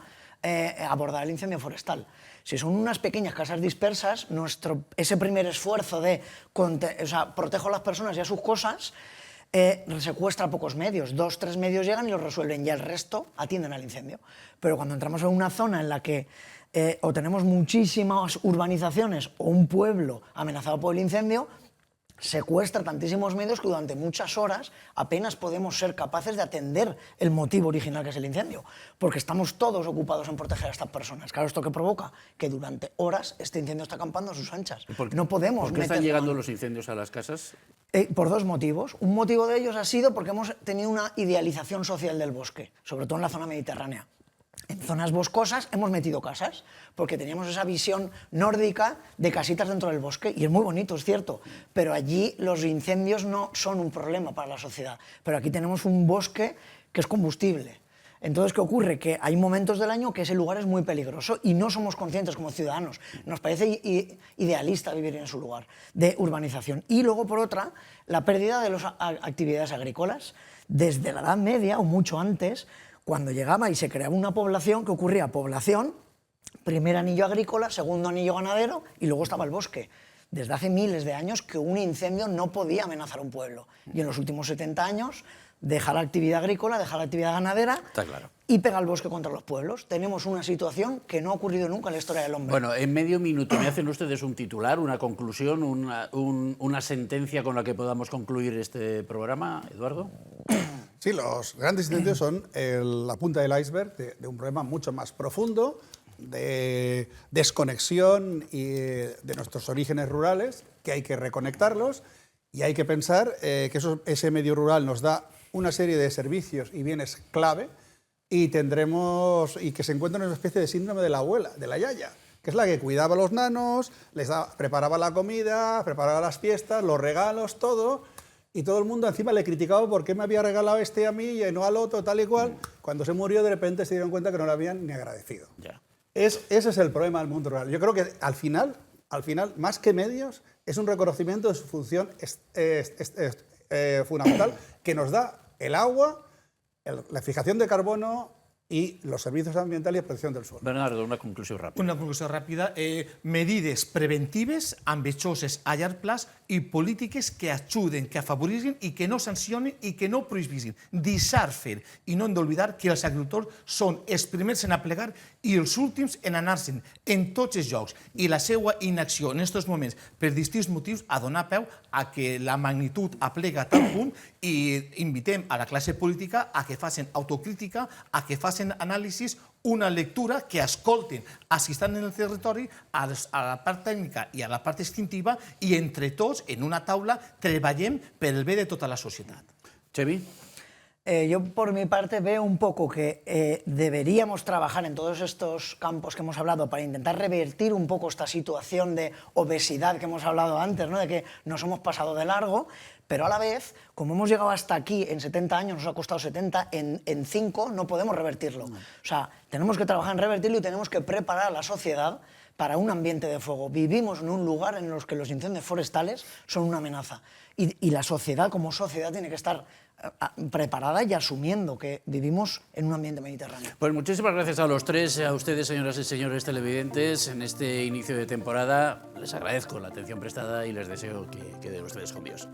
abordar el incendio forestal. Si son unas pequeñas casas dispersas, ese primer esfuerzo de protejo a las personas y a sus cosas, secuestra pocos medios. 2, 3 medios llegan y los resuelven, y el resto atienden al incendio. Pero cuando entramos en una zona en la que o tenemos muchísimas urbanizaciones o un pueblo amenazado por el incendio, secuestra tantísimos medios que durante muchas horas apenas podemos ser capaces de atender el motivo original, que es el incendio, porque estamos todos ocupados en proteger a estas personas. Claro, ¿esto qué provoca? Que durante horas este incendio está acampando a sus anchas. No podemos... ¿Por qué están llegando los incendios a las casas? Por 2 motivos. Un motivo de ellos ha sido porque hemos tenido una idealización social del bosque, sobre todo en la zona mediterránea. En zonas boscosas hemos metido casas, porque teníamos esa visión nórdica de casitas dentro del bosque, y es muy bonito, es cierto, pero allí los incendios no son un problema para la sociedad. Pero aquí tenemos un bosque que es combustible. Entonces, ¿qué ocurre? Que hay momentos del año que ese lugar es muy peligroso y no somos conscientes como ciudadanos. Nos parece idealista vivir en su lugar de urbanización. Y luego, por otra, la pérdida de las actividades agrícolas. Desde la Edad Media, o mucho antes, cuando llegaba y se creaba una población, ¿qué ocurría? Población, primer anillo agrícola, segundo anillo ganadero, y luego estaba el bosque. Desde hace miles de años que un incendio no podía amenazar a un pueblo. Y en los últimos 70 años, deja la actividad agrícola, deja la actividad ganadera, y pega el bosque contra los pueblos. Tenemos una situación que no ha ocurrido nunca en la historia del hombre. Bueno, en medio minuto, ¿me hacen ustedes un titular, una conclusión, una sentencia con la que podamos concluir este programa, Eduardo? Sí, los grandes incendios son la punta del iceberg de un problema mucho más profundo, de desconexión y de nuestros orígenes rurales, que hay que reconectarlos, y hay que pensar que ese medio rural nos da una serie de servicios y bienes clave, y que se encuentra en una especie de síndrome de la abuela, de la yaya, que es la que cuidaba a los nanos, preparaba la comida, preparaba las fiestas, los regalos, todo, y todo el mundo encima le criticaba por qué me había regalado este a mí y no al otro, tal y cual. Cuando se murió, de repente se dieron cuenta que no lo habían ni agradecido. Ya. Ese es el problema del mundo rural. Yo creo que al final, más que medios, es un reconocimiento de su función fundamental, que nos da el agua, la fijación de carbono y los servicios ambientals i protecció del suelo. Bernardo, una conclusió ràpida. Una conclusió ràpida. Medides preventives, ambicioses a llarg plaç, i polítiques que ajuden, que afavorissin i que no sancionin i que no prohibissin. Deixar fer. I no hem d'oblidar que els agricultors són els primers en aplegar i els últims en anar-se'n en tots els llocs. I la seva inacció en aquests moments, per distints motius, ha donat peu a que la magnitud aplega a tal punt, i invitem a la classe política a que facin autocrítica, a que facin facin anàlisis, una lectura, que escoltin els que estan en el territori, a la part tècnica i a la part instintiva, i entre tots, en una taula, treballem per el bé de tota la societat. Xevi. Yo, por mi parte, veo un poco que deberíamos trabajar en todos estos campos que hemos hablado para intentar revertir un poco esta situación de obesidad que hemos hablado antes, ¿no? De que nos hemos pasado de largo, pero a la vez, como hemos llegado hasta aquí en 70 años, nos ha costado 70, en 5 no podemos revertirlo. O sea, tenemos que trabajar en revertirlo y tenemos que preparar a la sociedad para un ambiente de fuego. Vivimos en un lugar en el que los incendios forestales son una amenaza. Y la sociedad, como sociedad, tiene que estar preparada y asumiendo que vivimos en un ambiente mediterráneo. Pues muchísimas gracias a los tres, a ustedes, señoras y señores televidentes, en este inicio de temporada. Les agradezco la atención prestada y les deseo que queden ustedes con Dios.